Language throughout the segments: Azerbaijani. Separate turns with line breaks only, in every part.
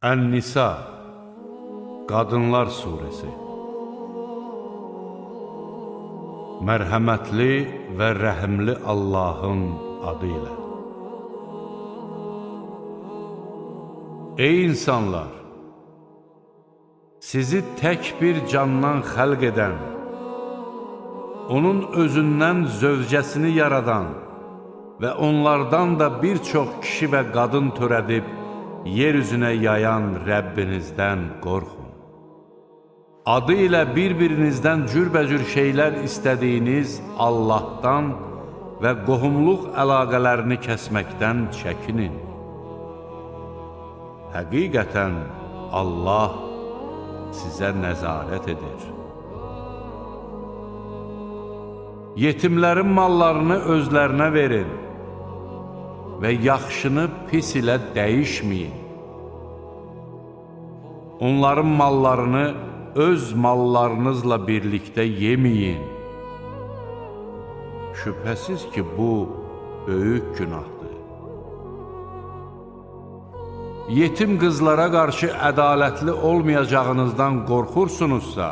Ən-Nisa Qadınlar Suresi Mərhəmətli və rəhimli Allahın adı ilə. Ey insanlar! Sizi tək bir candan xəlq edən, onun özündən zövcəsini yaradan və onlardan da bir çox kişi və qadın törədib, yer üzünə yayan Rəbbinizdən qorxun. Adı ilə bir-birinizdən cürbəcür şeylər istədiyiniz Allahdan və qohumluq əlaqələrini kəsməkdən çəkinin. Həqiqətən Allah sizə nəzarət edir. Yetimlərin mallarını özlərinə verin və yaxşını pis ilə dəyişməyin. Onların mallarını öz mallarınızla birlikdə yeməyin. Şübhəsiz ki, bu böyük günahdır. Yetim qızlara qarşı ədalətli olmayacağınızdan qorxursunuzsa,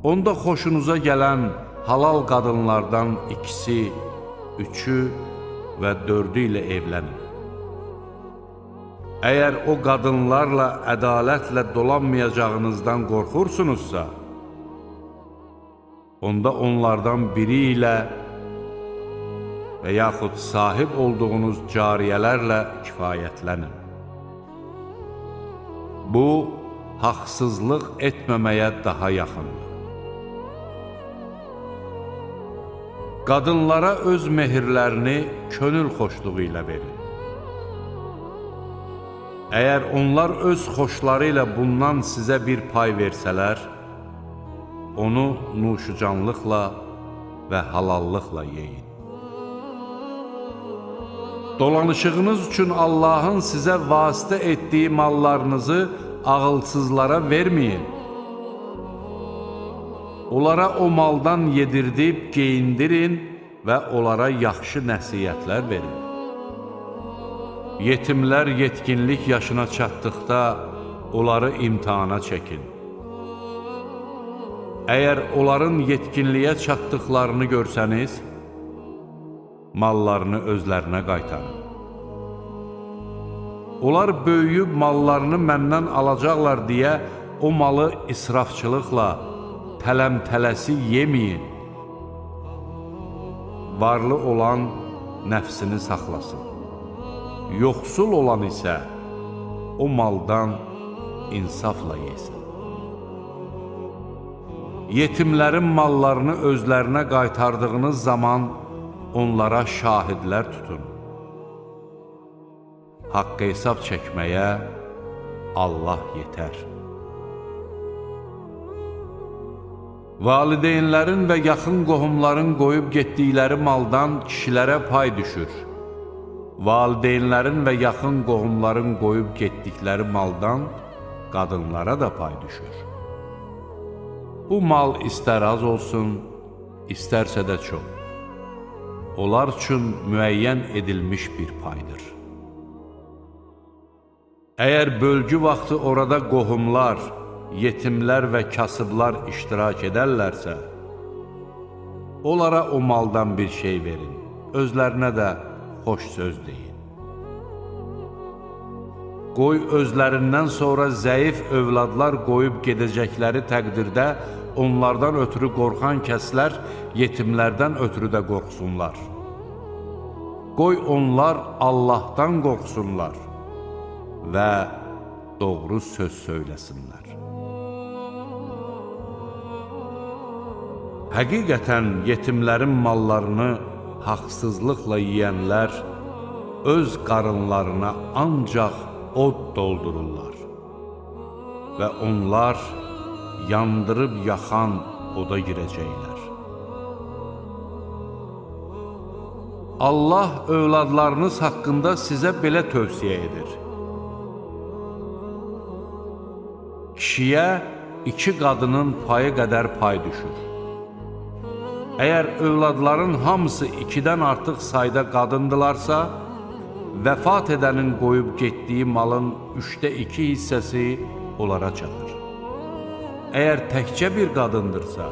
onda xoşunuza gələn halal qadınlardan ikisi, üçü və dördü ilə evlənin. Əgər o qadınlarla ədalətlə dolanmayacağınızdan qorxursunuzsa, onda onlardan biri ilə və yaxud sahib olduğunuz cariyələrlə kifayətlənin. Bu, haqsızlıq etməməyə daha yaxındır. Qadınlara öz mehirlərini könül xoşluğu ilə verin. Əgər onlar öz xoşları ilə bundan sizə bir pay versələr, onu nuşucanlıqla və halallıqla yeyin. Dolanışığınız üçün Allahın sizə vasitə etdiyi mallarınızı ağılsızlara verməyin. Onlara o maldan yedirdib, geyindirin və onlara yaxşı nəsiyyətlər verin. Yetimlər yetkinlik yaşına çatdıqda onları imtihana çəkin. Əgər onların yetkinliyə çatdıqlarını görsəniz, mallarını özlərinə qaytarın. Onlar böyüyüb mallarını məndən alacaqlar deyə o malı israfçılıqla, tələm-tələsi yeməyin. Varlı olan nəfsini saxlasın. Yoxsul olan isə o maldan insafla yesin. Yetimlərin mallarını özlərinə qaytardığınız zaman onlara şahidlər tutun. Haqq hesab çəkməyə Allah yetər. Valideynlərin və yaxın qohumların qoyub getdikləri maldan kişilərə pay düşür. Valideynlərin və yaxın qohumların qoyub getdikləri maldan qadınlara da pay düşür. Bu mal istər az olsun, istərsə də çox. Onlar üçün müəyyən edilmiş bir paydır. Əgər bölgü vaxtı orada qohumlar, yetimlər və kasıblar iştirak edərlərsə, onlara o maldan bir şey verin, özlərinə də xoş söz deyin. Qoy özlərindən sonra zəif övladlar qoyub gedəcəkləri təqdirdə onlardan ötürü qorxan kəslər yetimlərdən ötürü də qorxsunlar. Qoy onlar Allahdan qorxsunlar və doğru söz söyləsinlər. Həqiqətən yetimlərin mallarını haqsızlıqla yiyənlər öz qarınlarına ancaq od doldururlar və onlar yandırıb yaxan oda girəcəklər. Allah övladlarınız haqqında sizə belə tövsiyə edir. Kişiyə 2 qadının payı qədər pay düşür. Əgər övladların hamısı 2-dən artıq sayda qadındılarsa, vəfat edənin qoyub getdiyi malın 2/3 hissəsi onlara çatır. Əgər təkcə bir qadındırsa,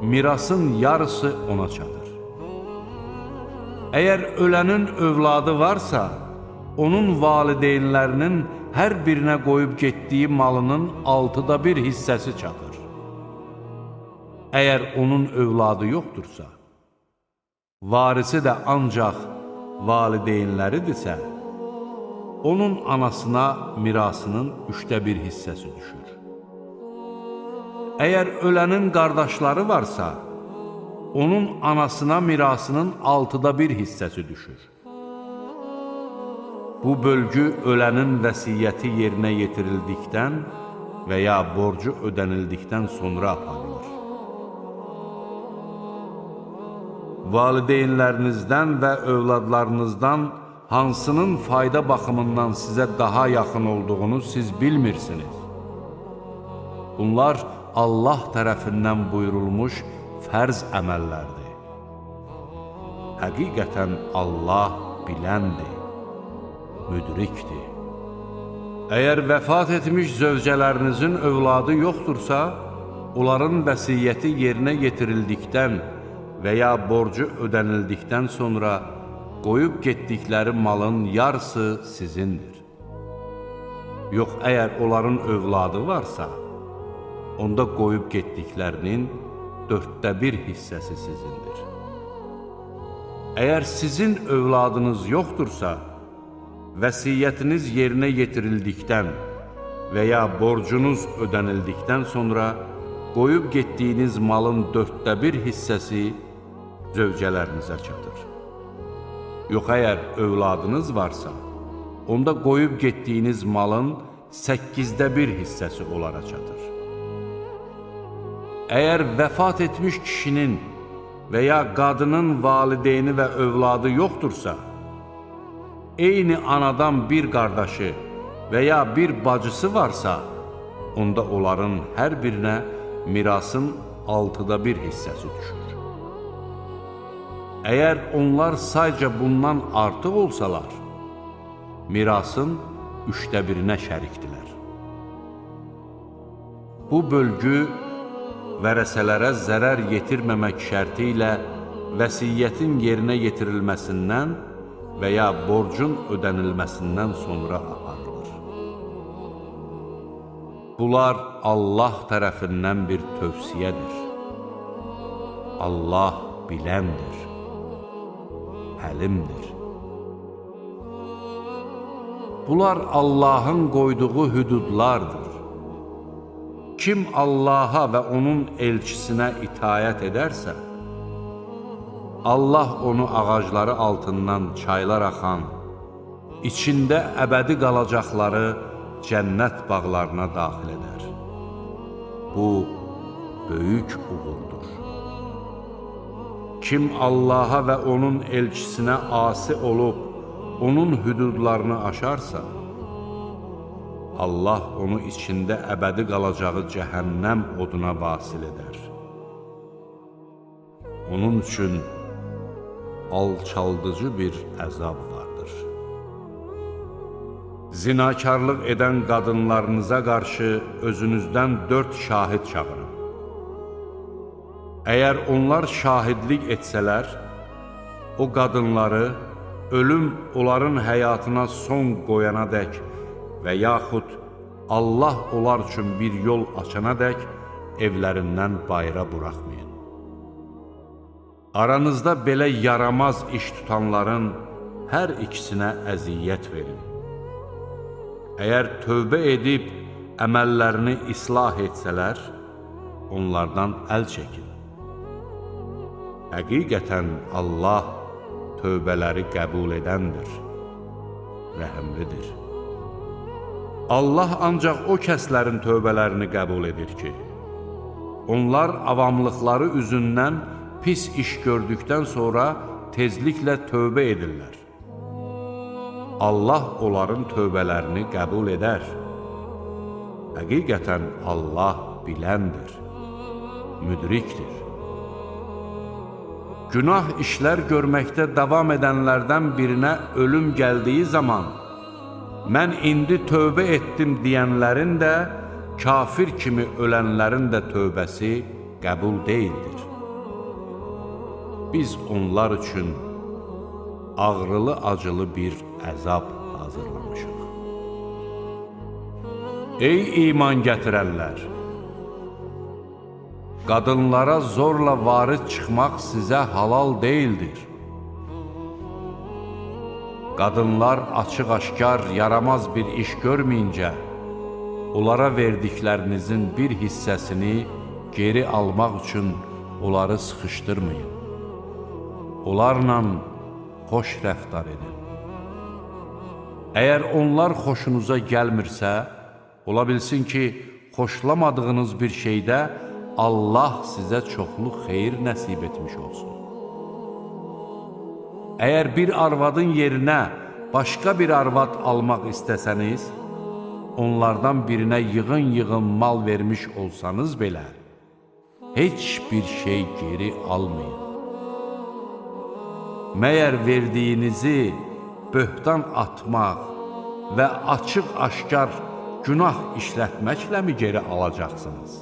mirasın yarısı ona çatır. Əgər ölənin övladı varsa, onun valideynlərinin hər birinə qoyub getdiyi malının 1/6 hissəsi çatır. Əgər onun övladı yoxdursa, varisi də ancaq valideynləridirsə, onun anasına mirasının 1/3 hissəsi düşür. Əgər ölənin qardaşları varsa, onun anasına mirasının 1/6 hissəsi düşür. Bu bölgü ölənin vəsiyyəti yerinə yetirildikdən və ya borcu ödənildikdən sonra aparılır. Valideynlərinizdən və övladlarınızdan hansının fayda baxımından sizə daha yaxın olduğunu siz bilmirsiniz. Bunlar Allah tərəfindən buyurulmuş fərz əməllərdir. Həqiqətən Allah biləndir, müdrikdir. Əgər vəfat etmiş zövcələrinizin övladı yoxdursa, onların vəsiyyəti yerinə yetirildikdən və ya borcu ödənildikdən sonra qoyub getdikləri malın yarısı sizindir. Yox, əgər onların övladı varsa, onda qoyub getdiklərinin 1/4 hissəsi sizindir. Əgər sizin övladınız yoxdursa, vəsiyyətiniz yerinə yetirildikdən və ya borcunuz ödənildikdən sonra qoyub getdiyiniz malın 1/4 hissəsi zövcələrinizə çatır. Yox, əgər övladınız varsa, onda qoyub getdiyiniz malın 8/1 hissəsi onlara çatır. Əgər vəfat etmiş kişinin və ya qadının valideyni və övladı yoxdursa, eyni anadan bir qardaşı və ya bir bacısı varsa, onda onların hər birinə mirasın 1/6 hissəsi düşür. Əgər onlar sayca bundan artıq olsalar, mirasın 1/3 şərikdirlər. Bu bölgü vərəsələrə zərər yetirməmək şərti ilə vəsiyyətin yerinə yetirilməsindən və ya borcun ödənilməsindən sonra aparılır. Bunlar Allah tərəfindən bir tövsiyədir. Allah biləndir, həlimdir. Bunlar Allahın qoyduğu hüdudlardır. Kim Allaha və onun elçisinə itayət edərsə, Allah onu ağacları altından çaylar axan, içində əbədi qalacaqları cənnət bağlarına daxil edər. Bu, böyük uğurdur. Kim Allaha və onun elçisinə asi olub, onun hüdudlarını aşarsa, Allah onu içində əbədi qalacağı cəhənnəm oduna vasil edər. Onun üçün alçaldıcı bir əzab vardır. Zinakarlıq edən qadınlarınıza qarşı özünüzdən 4 şahid çağırın. Əgər onlar şahidlik etsələr, o qadınları ölüm onların həyatına son qoyana dək və yaxud Allah onlar üçün bir yol açana dək evlərindən bayıra buraxmayın. Aranızda belə yaramaz iş tutanların hər ikisinə əziyyət verin. Əgər tövbə edib əməllərini islah etsələr, onlardan əl çəkin. Həqiqətən Allah tövbələri qəbul edəndir, rəhimlidir. Allah ancaq o kəslərin tövbələrini qəbul edir ki, onlar avamlıqları üzündən pis iş gördükdən sonra tezliklə tövbə edirlər. Allah onların tövbələrini qəbul edər. Həqiqətən Allah biləndir, müdrikdir. günah işlər görməkdə davam edənlərdən birinə ölüm gəldiyi zaman, mən indi tövbə etdim deyənlərin də, kafir kimi ölənlərin də tövbəsi qəbul deyildir. Biz onlar üçün ağrılı-acılı bir əzab hazırlamışıq. Ey iman gətirənlər! Qadınlara zorla varis çıxmaq sizə halal deyildir. Qadınlar açıq-aşkar, yaramaz bir iş görməyincə, onlara verdiklərinizin bir hissəsini geri almaq üçün onları sıxışdırmayın. Onlarla xoş rəftar edin. Əgər onlar xoşunuza gəlmirsə, ola bilsin ki, xoşlamadığınız bir şeydə Allah sizə çoxlu xeyir nəsib etmiş olsun. Əgər bir arvadın yerinə başqa bir arvad almaq istəsəniz, onlardan birinə yığın-yığın mal vermiş olsanız belə, heç bir şey geri almayın. Məyər verdiyinizi böhtan atmaq və açıq-aşkar günah işlətməklə mi geri alacaqsınız?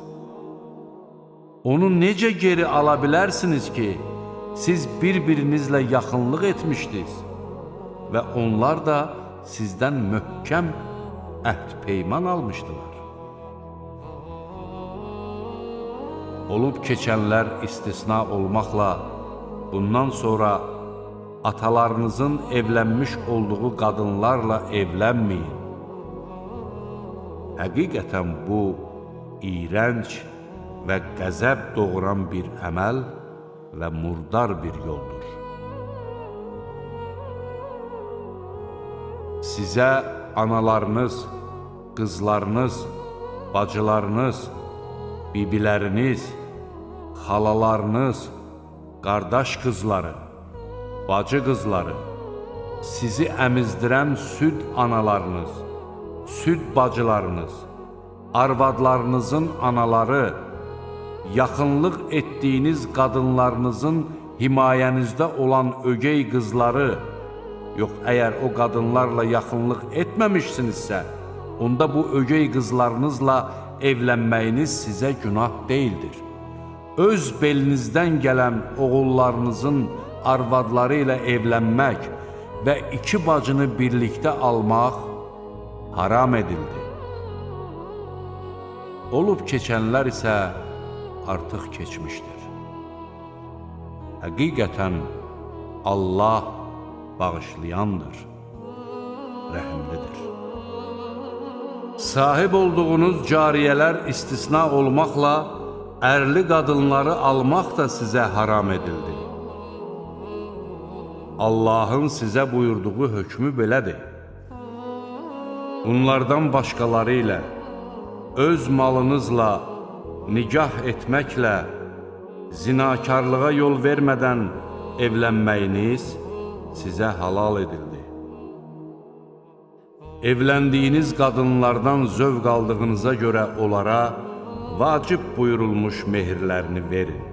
Onu necə geri ala bilərsiniz ki, siz bir-birinizlə yaxınlıq etmişdiniz və onlar da sizdən möhkəm əhd-peyman almışdılar. Olub keçənlər istisna olmaqla, bundan sonra atalarınızın evlənmiş olduğu qadınlarla evlənməyin. Həqiqətən bu, iyrənc və qəzəb doğuran bir əməl və murdar bir yoldur. Sizə analarınız, qızlarınız, bacılarınız, bibiləriniz, xalalarınız, qardaş qızları, bacı qızları, sizi əmizdirən süd analarınız, süd bacılarınız, arvadlarınızın anaları, yaxınlıq etdiyiniz qadınlarınızın himayənizdə olan ögey qızları, yox, əgər o qadınlarla yaxınlıq etməmişsinizsə, onda bu ögey qızlarınızla evlənməyiniz sizə günah deyildir. Öz belinizdən gələn oğullarınızın arvadları ilə evlənmək və iki bacını birlikdə almaq haram edildi. Olub keçənlər isə artıq keçmişdir. Həqiqətən Allah bağışlayandır, rəhimlidir. Sahib olduğunuz cariyələr istisna olmaqla, ərli qadınları almaq da sizə haram edildi. Allahın sizə buyurduğu hökmü belədir. Bunlardan başqaları ilə, öz malınızla, nikah etməklə, zinakarlığa yol vermədən evlənməyiniz sizə halal edildi. Evləndiyiniz qadınlardan zövq aldığınıza görə onlara vacib buyurulmuş mehirlərini verin.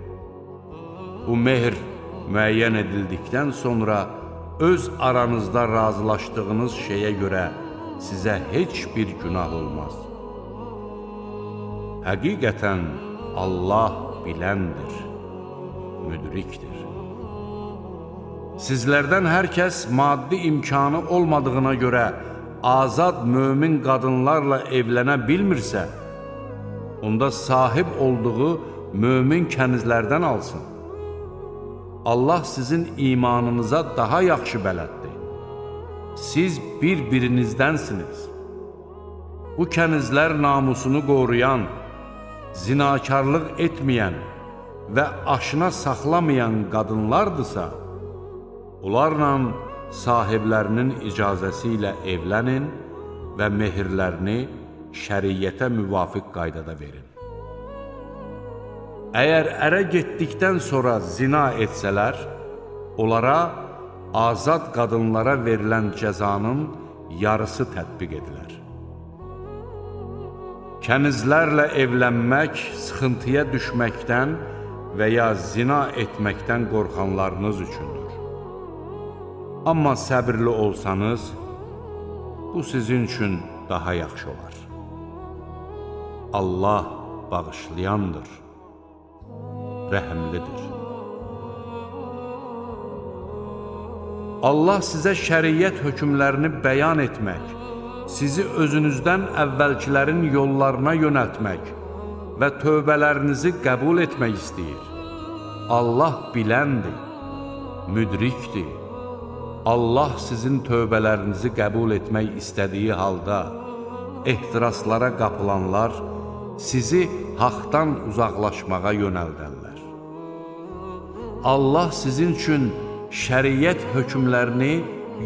Bu mehir müəyyən edildikdən sonra öz aranızda razılaşdığınız şeyə görə sizə heç bir günah olmaz. Həqiqətən Allah biləndir, müdrikdir. Sizlərdən hər kəs maddi imkanı olmadığına görə azad mömin qadınlarla evlənə bilmirsə, onda sahib olduğu mömin kənizlərdən alsın. Allah sizin imanınıza daha yaxşı bələddir. Siz bir-birinizdənsiniz. Bu kənizlər namusunu qoruyan, zinakarlıq etməyən və aşına saxlamayan qadınlardırsa, onlarla sahiblərinin icazəsi ilə evlənin və mehirlərini şəriyyətə müvafiq qaydada verin. Əgər ərə getdikdən sonra zina etsələr, onlara azad qadınlara verilən cəzanın yarısı tətbiq edilər. Kənizlərlə evlənmək sıxıntıya düşməkdən və ya zina etməkdən qorxanlarınız üçündür. Amma səbirli olsanız, bu sizin üçün daha yaxşı olar. Allah bağışlayandır, rəhimlidir. Allah sizə şəriət hökmlərini bəyan etmək, sizi özünüzdən əvvəlkilərin yollarına yönəltmək və tövbələrinizi qəbul etmək istəyir. Allah biləndir, müdrikdir. Allah sizin tövbələrinizi qəbul etmək istədiyi halda, ehtiraslara qapılanlar sizi haqdan uzaqlaşmağa yönəldərlər. Allah sizin üçün şəriət hökmlərini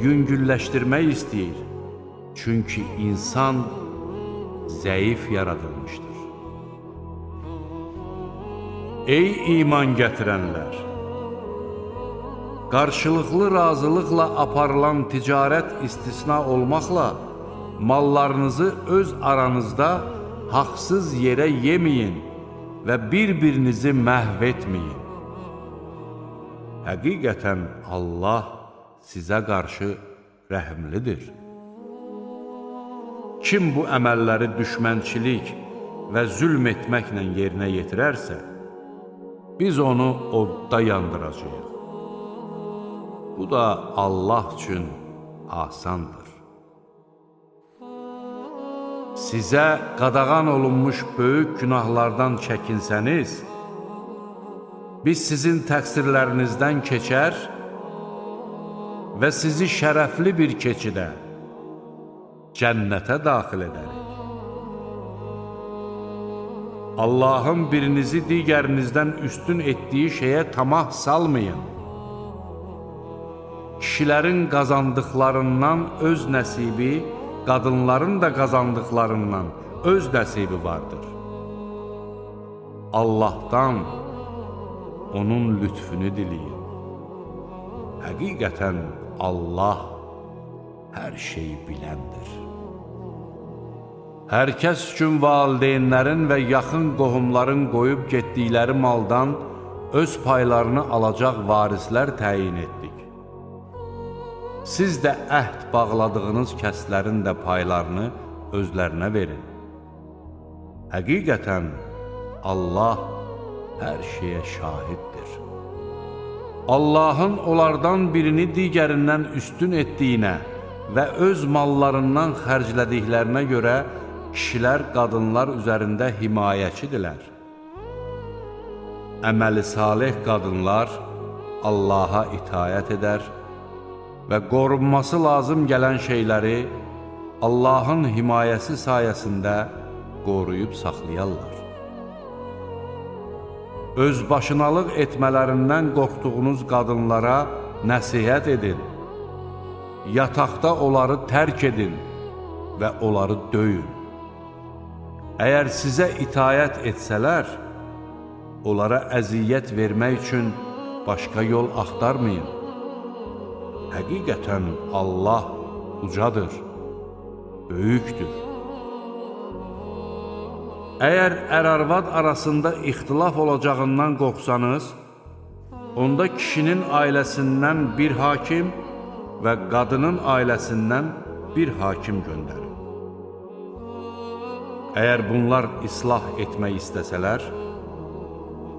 yüngülləşdirmək istəyir. Çünki insan zəif yaradılmışdır. Ey iman gətirənlər! Qarşılıqlı razılıqla aparılan ticarət istisna olmaqla, mallarınızı öz aranızda haqsız yerə yeməyin və bir-birinizi məhv etməyin. Həqiqətən Allah sizə qarşı rəhimlidir. Kim bu əməlləri düşmənçilik və zülm etməklə yerinə yetirərsə, biz onu odda yandıracağıq. Bu da Allah üçün asandır. Sizə qadağan olunmuş böyük günahlardan çəkinsəniz, biz sizin təqsirlərinizdən keçər və sizi şərəfli bir keçidə, cənnətə daxil edərik. Allahın birinizi digərinizdən üstün etdiyi şeyə tamah salmayın. Kişilərin qazandıqlarından öz nəsibi, qadınların da qazandıqlarından öz nəsibi vardır. Allahdan onun lütfünü diləyin. Həqiqətən Allah hər şeyi biləndir. Hər kəs üçün valideynlərin və yaxın qohumların qoyub getdikləri maldan öz paylarını alacaq varislər təyin etdik. Siz də əhd bağladığınız kəslərin də paylarını özlərinə verin. Həqiqətən Allah hər şeyə şahiddir. Allahın onlardan birini digərindən üstün etdiyinə və öz mallarından xərclədiklərinə görə kişilər qadınlar üzərində himayəçidirlər. Əməli salih qadınlar Allaha itayət edər və qorunması lazım gələn şeyləri Allahın himayəsi sayəsində qoruyub saxlayarlar. Özbaşınalıq etmələrindən qorxduğunuz qadınlara nəsihət edin. Yataqda onları tərk edin və onları döyün. Əgər sizə itayət etsələr, onlara əziyyət vermək üçün başqa yol axtarmayın. Həqiqətən Allah ucadır, böyükdür. Əgər ər-arvad arasında ixtilaf olacağından qorxsanız, onda kişinin ailəsindən bir hakim və qadının ailəsindən bir hakim göndərin. Əgər bunlar islah etmək istəsələr,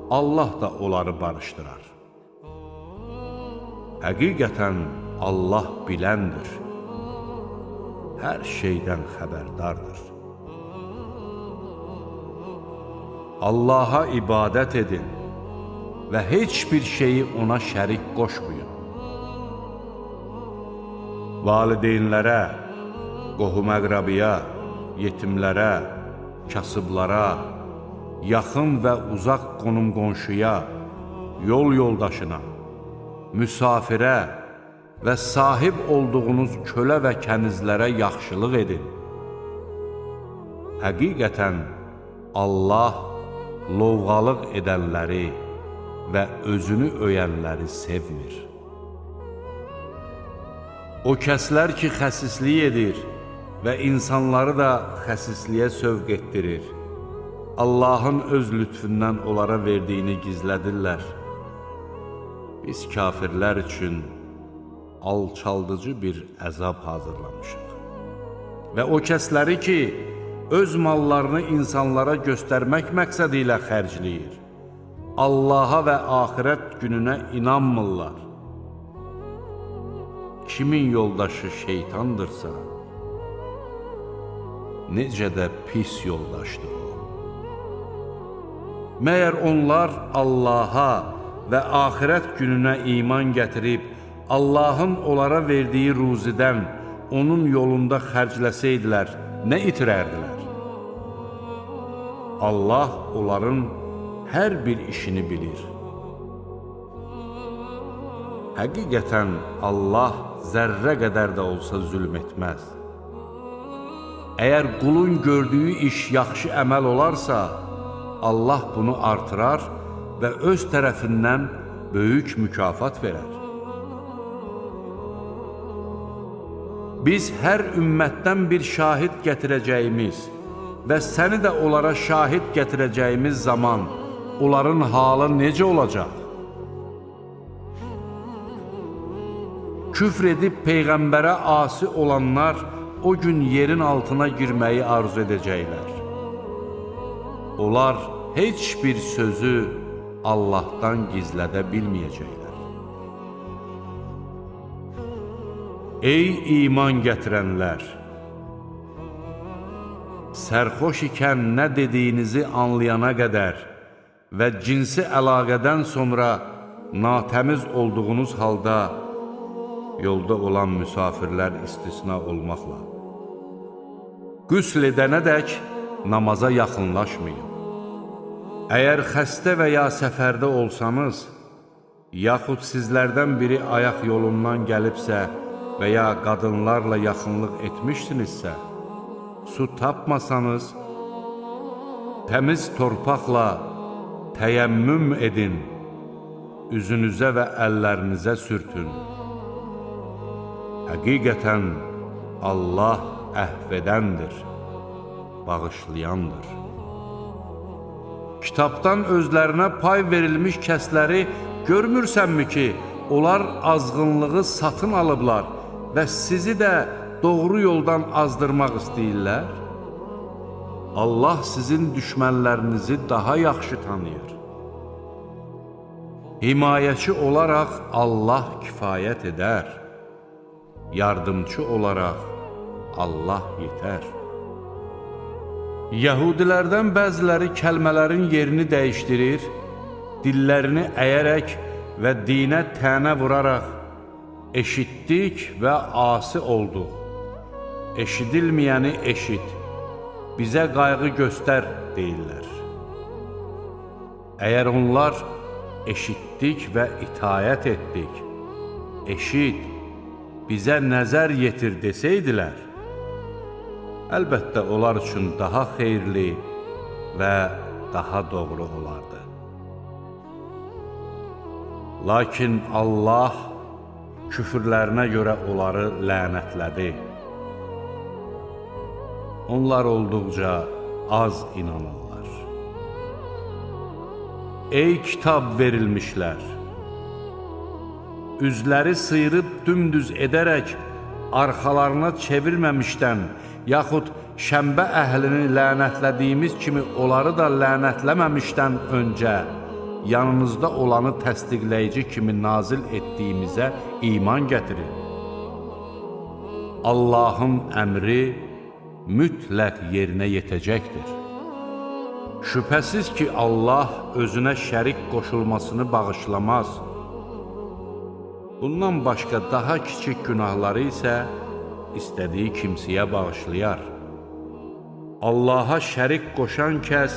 Allah da onları barışdırar. Həqiqətən Allah biləndir, hər şeydən xəbərdardır. Allaha ibadət edin və heç bir şeyi ona şərik qoşmayın. Valideynlərə, qohum-əqrabiya, yetimlərə, kasıblara, yaxın və uzaq qonum-qonşuya, yol yoldaşına, müsafirə və sahib olduğunuz kölə və kənizlərə yaxşılıq edin. Həqiqətən Allah lovğalıq edənləri və özünü öyənləri sevmir. O kəslər ki, xəsislik edir və insanları da xəsisliyə sövq etdirir, Allahın öz lütfündən onlara verdiyini gizlədirlər. Biz kafirlər üçün alçaldıcı bir əzab hazırlamışıq. Və o kəsləri ki, öz mallarını insanlara göstərmək məqsədi ilə xərcləyir, Allaha və axirət gününə inanmırlar. Kimin yoldaşı şeytandırsa, necə də pis yoldaşdır o. Məyər onlar Allaha və axirət gününə iman gətirib, Allahın onlara verdiyi ruzidən onun yolunda xərcləsəydilər, nə itirərdilər? Allah onların hər bir işini bilir. Həqiqətən Allah zərrə qədər də olsa zülm etməz. Əgər qulun gördüyü iş yaxşı əməl olarsa, Allah bunu artırar və öz tərəfindən böyük mükafat verər. Biz hər ümmətdən bir şahid gətirəcəyimiz və səni də onlara şahid gətirəcəyimiz zaman onların halı necə olacaq? Küfr edib Peyğəmbərə asi olanlar o gün yerin altına girməyi arzu edəcəklər. Onlar heç bir sözü Allahdan gizlədə bilməyəcəklər. Ey iman gətirənlər! Sərxoş ikən nə dediyinizi anlayana qədər və cinsi əlaqədən sonra natəmiz olduğunuz halda yolda olan müsafirlər istisna olmaqla qüsl edənədək namaza yaxınlaşmayın. Əgər xəstə və ya səfərdə olsanız, yaxud sizlərdən biri ayaq yolundan gəlibsə və ya qadınlarla yaxınlıq etmişsinizsə, su tapmasanız, təmiz torpaqla təyəmmüm edin, üzünüzə və əllərinizə sürtün. Həqiqətən Allah əhv edəndir, bağışlayandır. Kitabdan özlərinə pay verilmiş kəsləri görmürsənmi ki, onlar azğınlığı satın alıblar və sizi də doğru yoldan azdırmaq istəyirlər? Allah sizin düşmənlərinizi daha yaxşı tanıyır. Himayəçi olaraq Allah kifayət edər. Yardımcı olaraq Allah yetər. Yəhudilərdən bəziləri kəlmələrin yerini dəyişdirir, dillərini əyərək və dinə tənə vuraraq, eşitdik və asi olduq. Eşidilməyəni eşit, bizə qayğı göstər deyirlər. Əgər onlar eşitdik və itayət etdik, eşit, bizə nəzər yetir desəydilər, əlbəttə onlar üçün daha xeyirli və daha doğru olardı. Lakin Allah küfürlərinə görə onları lənətlədi. Onlar olduqca az inanırlar. Ey kitab verilmişlər! Üzləri sıyırıb dümdüz edərək, arxalarına çevirməmişdən, yaxud şənbə əhlini lənətlədiyimiz kimi onları da lənətləməmişdən öncə, yanınızda olanı təsdiqləyici kimi nazil etdiyimizə iman gətirin. Allahın əmri mütləq yerinə yetəcəkdir. Şübhəsiz ki, Allah özünə şərik qoşulmasını bağışlamaz. Bundan başqa daha kiçik günahları isə istədiyi kimsəyə bağışlayar. Allaha şərik qoşan kəs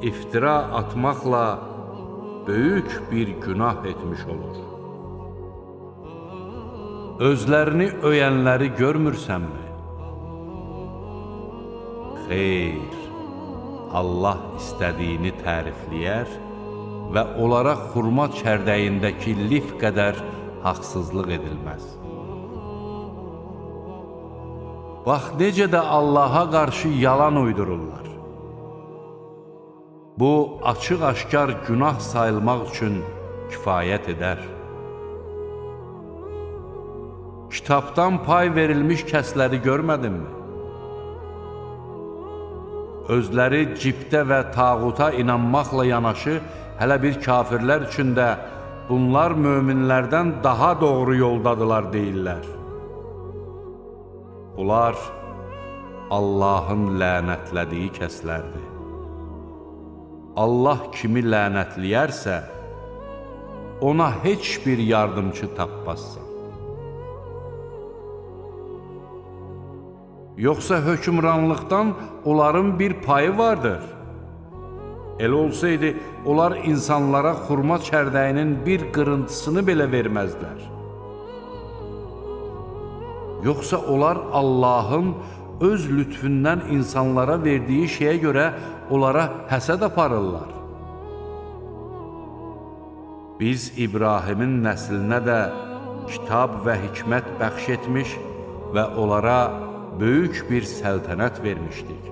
iftira atmaqla böyük bir günah etmiş olur. Özlərini öyənləri görmürsənmi? Xeyr, Allah istədiyini tərifləyər və onlara xurma çərdəyindəki lif qədər haqsızlıq edilməz. Bax, necə də Allaha qarşı yalan uydururlar. Bu, açıq-aşkar günah sayılmaq üçün kifayət edər. Kitabdan pay verilmiş kəsləri görmədinmi? Özləri cibdə və tağuta inanmaqla yanaşı, hələ bir kafirlər üçün də bunlar möminlərdən daha doğru yoldadılar deyirlər. Bunlar Allahın lənətlədiyi kəslərdir. Allah kimi lənətləyərsə, ona heç bir yardımcı tapmazsan. Yoxsa hökmranlıqdan onların bir payı vardır. Elə olsaydı, onlar insanlara xurma çərdəyinin bir qırıntısını belə verməzlər. Yoxsa onlar Allahın öz lütfündən insanlara verdiyi şeyə görə onlara həsəd aparırlar. Biz İbrahimin nəslinə də kitab və hikmət bəxş etmiş və onlara böyük bir səltənət vermişdik.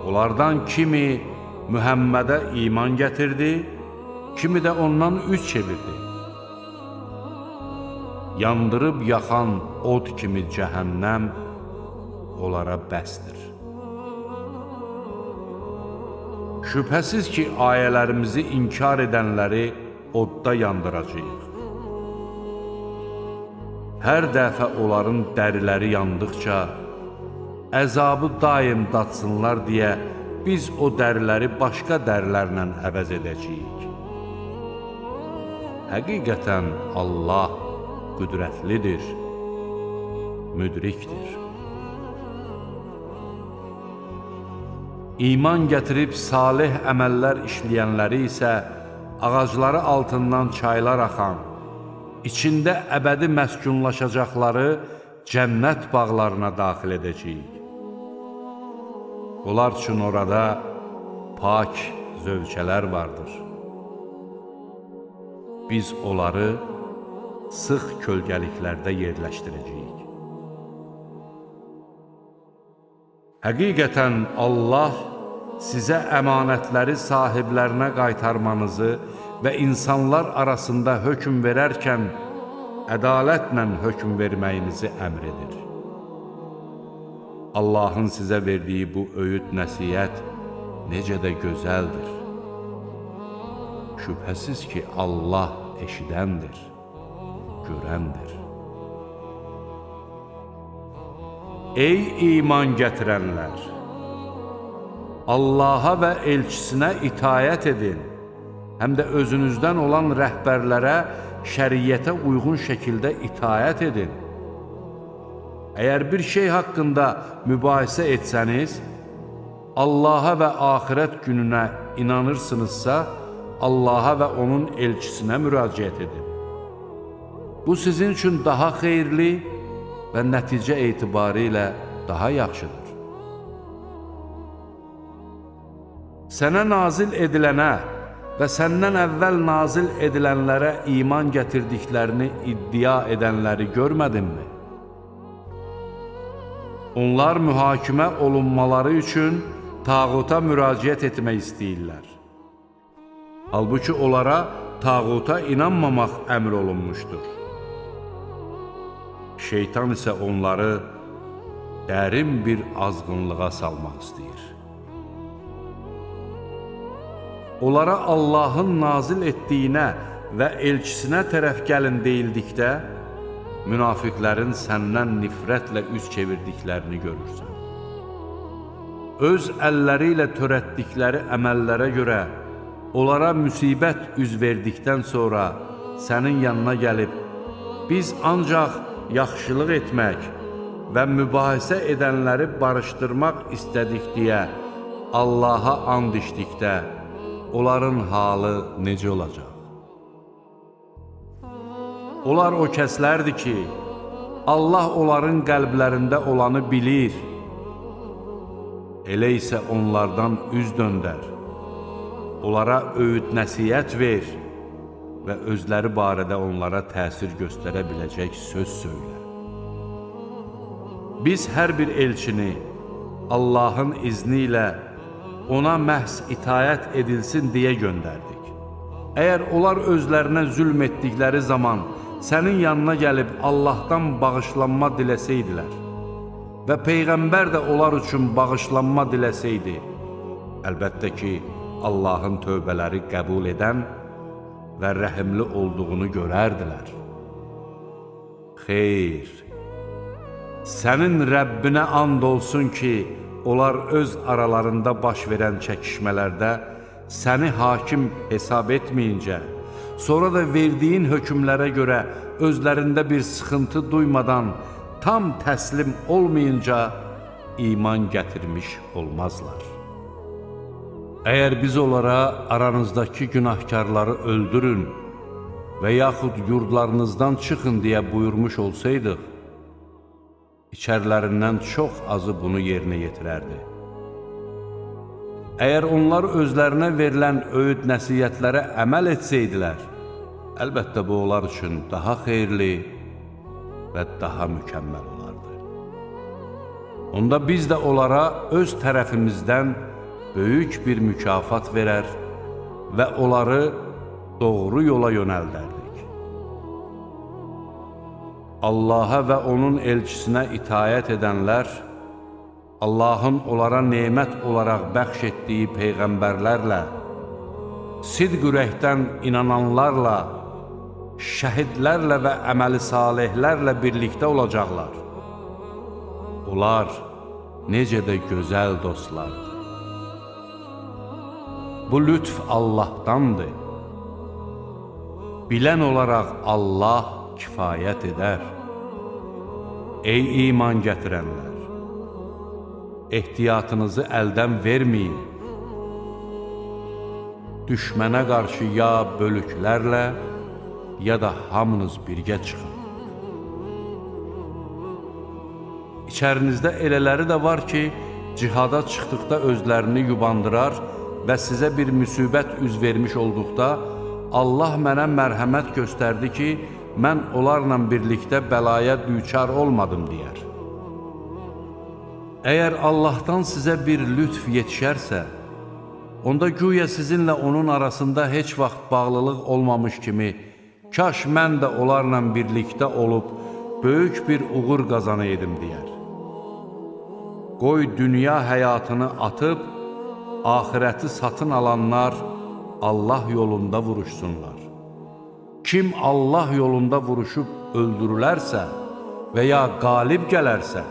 Onlardan kimi Mühəmmədə iman gətirdi, kimi də ondan üz çevirdi. Yandırıb yaxan od kimi cəhənnəm onlara bəsdir. Şübhəsiz ki, ayələrimizi inkar edənləri odda yandıracağıq. Hər dəfə onların dəriləri yandıqca, əzabı daim datsınlar deyə biz o dəriləri başqa dərilərlə əvəz edəcəyik. Həqiqətən Allah qüdrətlidir, müdrikdir. İman gətirib salih əməllər işləyənləri isə ağacları altından çaylar axan, içində əbədi məskunlaşacaqları cənnət bağlarına daxil edəcəyik. Onlar üçün orada pak zövcələr vardır. Biz onları sıx kölgəliklərdə yerləşdirəcəyik. Həqiqətən Allah sizə əmanətləri sahiblərinə qaytarmanızı və insanlar arasında hökm verərkən ədalətlə hökm verməyinizi əmr edir. Allahın sizə verdiyi bu öyüd nəsihət necə də gözəldir. Şübhəsiz ki, Allah eşidəndir, görəndir. Ey iman gətirənlər! Allaha və elçisinə itayət edin, həm də özünüzdən olan rəhbərlərə şəriyyətə uyğun şəkildə itayət edin. Əgər bir şey haqqında mübahisə etsəniz, Allaha və axirət gününə inanırsınızsa, Allaha və onun elçisinə müraciət edin. Bu sizin üçün daha xeyirli və nəticə etibarı ilə daha yaxşıdır. Sənə nazil edilənə və səndən əvvəl nazil edilənlərə iman gətirdiklərini iddia edənləri görmədinmi? Onlar mühakimə olunmaları üçün tağuta müraciət etmək istəyirlər. Halbuki onlara tağuta inanmamaq əmr olunmuşdur. Şeytan isə onları dərin bir azğınlığa salmaq istəyir. Onlara Allahın nazil etdiyinə və elçisinə tərəf gəlin deyildikdə, münafiqlərin səndən nifrətlə üz çevirdiklərini görürsən. Öz əlləri ilə törətdikləri əməllərə görə onlara müsibət üz verdikdən sonra sənin yanına gəlib, biz ancaq yaxşılıq etmək və mübahisə edənləri barışdırmaq istədik deyə Allaha and içdikdə, onların halı necə olacaq? Onlar o kəslərdir ki, Allah onların qəlblərində olanı bilir. Elə isə onlardan üz döndər, onlara öyüd nəsihət ver və özləri barədə onlara təsir göstərə biləcək söz söylə. Biz hər bir elçini Allahın izni ilə ona məhz itayət edilsin deyə göndərdik. Əgər onlar özlərinə zülm etdikləri zaman sənin yanına gəlib Allahdan bağışlanma diləsəydilər və Peyğəmbər də onlar üçün bağışlanma diləsəydi, əlbəttə ki, Allahın tövbələri qəbul edən və rəhimli olduğunu görərdilər. Xeyr, sənin Rəbbinə and olsun ki, onlar öz aralarında baş verən çəkişmələrdə səni hakim hesab etməyincə, sonra da verdiyin hökmlərə görə özlərində bir sıxıntı duymadan tam təslim olmayınca iman gətirmiş olmazlar. Əgər biz onlara aranızdakı günahkarları öldürün və yaxud yurdlarınızdan çıxın deyə buyurmuş olsaydıq, içərilərindən çox azı bunu yerinə yetirərdi. Əgər onlar özlərinə verilən öyüd nəsiyyətlərə əməl etsəydilər, əlbəttə bu onlar üçün daha xeyirli və daha mükəmməl olardı. Onda biz də onlara öz tərəfimizdən böyük bir mükafat verər və onları doğru yola yönəldərdik. Allaha və onun elçisinə itayət edənlər, Allahın onlara nemət olaraq bəxş etdiyi peyğəmbərlərlə, sidq ürəkdən inananlarla, şəhidlərlə və əməli salihlərlə birlikdə olacaqlar. Onlar necə də gözəl dostlardır. Bu lütf Allahdandır. Bilən olaraq Allah kifayət edər. Ey iman gətirənlər! Ehtiyatınızı əldən verməyin. Düşmənə qarşı ya bölüklərlə, ya da hamınız birgə çıxın. İçərinizdə elələri də var ki, cihada çıxdıqda özlərini yubandırar və sizə bir müsibət üz vermiş olduqda, Allah mənə mərhəmət göstərdi ki, mən onlarla birlikdə bəlaya düçar olmadım deyər. Əgər Allahdan sizə bir lütf yetişərsə, onda güya sizinlə onun arasında heç vaxt bağlılıq olmamış kimi, kaş mən də onlarla birlikdə olub, böyük bir uğur qazanaydım deyər. Qoy dünya həyatını atıb, axirəti satın alanlar Allah yolunda vuruşsunlar. Kim Allah yolunda vuruşub öldürülərsə və ya qalib gələrsə,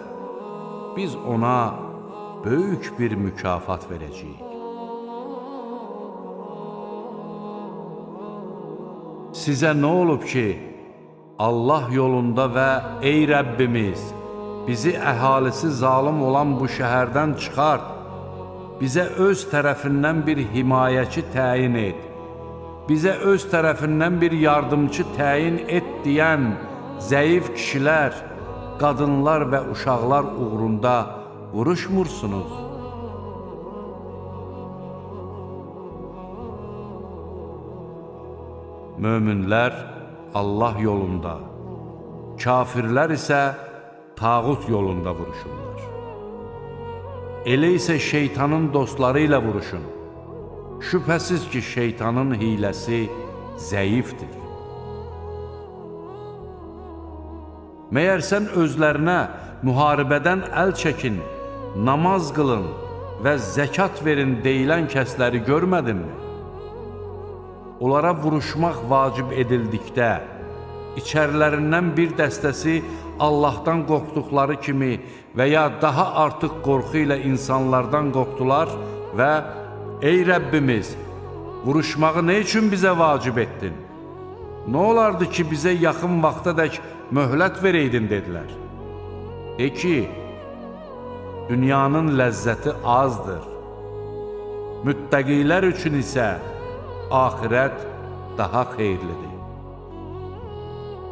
biz ona böyük bir mükafat verəcəyik. Sizə nə olub ki, Allah yolunda və ey Rəbbimiz, bizi əhalisi zalım olan bu şəhərdən çıxart, bizə öz tərəfindən bir himayəçi təyin et, bizə öz tərəfindən bir yardımcı təyin et deyən zəif kişilər, qadınlar və uşaqlar uğrunda vuruşmursunuz. Möminlər Allah yolunda, kafirlər isə tağut yolunda vuruşurlar. Elə isə şeytanın dostları ilə vuruşun. Şübhəsiz ki, şeytanın hiləsi zəifdir. Məyər sən özlərinə müharibədən əl çəkin, namaz qılın və zəkat verin deyilən kəsləri görmədinmi? Onlara vuruşmaq vacib edildikdə, içərilərindən bir dəstəsi Allahdan qorxduqları kimi və ya daha artıq qorxu ilə insanlardan qorxdular və ey Rəbbimiz, vuruşmağı nə üçün bizə vacib etdin? Nə olardı ki, bizə yaxın vaxtadək möhlət vereydin, dedilər. De ki, dünyanın ləzzəti azdır. Müttəqilər üçün isə axirət daha xeyirlidir.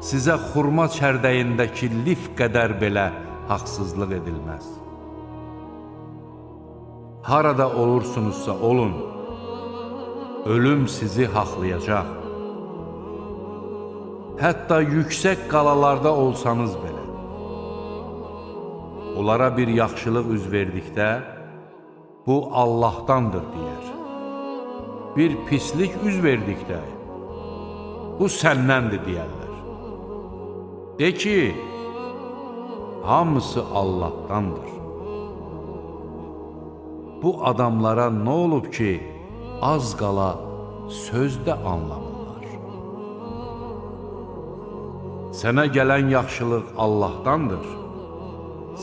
Sizə xurma çərdəyindəki lif qədər belə haqsızlıq edilməz. Harada olursunuzsa olun, ölüm sizi haqlayacaq. Hətta yüksək qalalarda olsanız belə. Onlara bir yaxşılıq üz verdikdə, bu Allahdandır deyər. Bir pislik üz verdikdə, bu səndəndir deyərlər. De ki, hamısı Allahdandır. Bu adamlara nə olub ki, az qala sözdə anlamırlar. Sənə gələn yaxşılıq Allahdandır,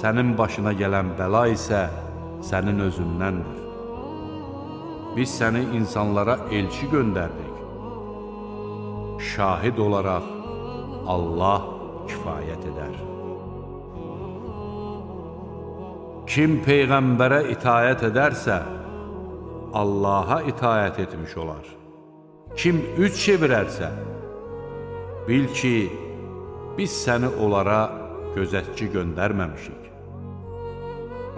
sənin başına gələn bəla isə sənin özündəndir. Biz səni insanlara elçi göndərdik. Şahid olaraq Allah kifayət edər. Kim Peyğəmbərə itayət edərsə, Allaha itayət etmiş olar. Kim üç çevirərsə, bil ki, biz səni onlara gözətçi göndərməmişik.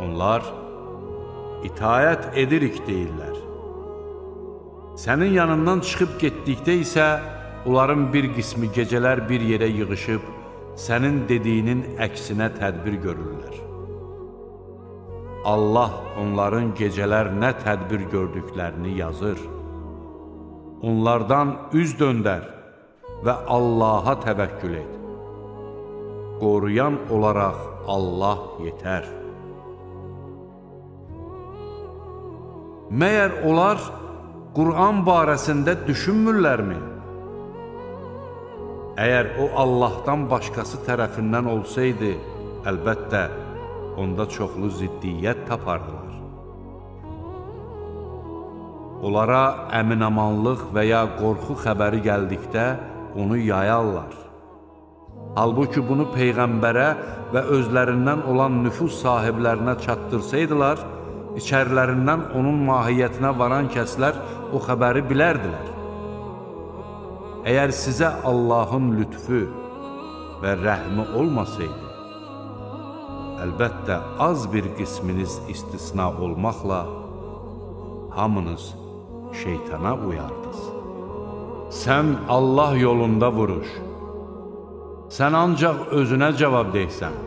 Onlar itayət edirik deyirlər. Sənin yanından çıxıb getdikdə isə onların bir qismi gecələr bir yerə yığışıb sənin dediyinin əksinə tədbir görürlər. Allah onların gecələr nə tədbir gördüklərini yazır. Onlardan üz döndər və Allaha təvəkkül et. Qoruyan olaraq Allah yetər. Məyər onlar Qur'an barəsində düşünmürlərmi? Əgər o Allahdan başqası tərəfindən olsaydı, əlbəttə, onda çoxlu ziddiyyət tapardılar. Onlara əminamanlıq və ya qorxu xəbəri gəldikdə onu yayarlar. Halbuki bunu Peyğəmbərə və özlərindən olan nüfuz sahiblərinə çatdırsaydılar, içərilərindən onun mahiyyətinə varan kəslər o xəbəri bilərdilər. Əgər sizə Allahın lütfü və rəhmi olmasaydı, əlbəttə az bir qisminiz istisna olmaqla hamınız şeytana uyardınız. Sən Allah yolunda vuruş, sən ancaq özünə cavab deysən.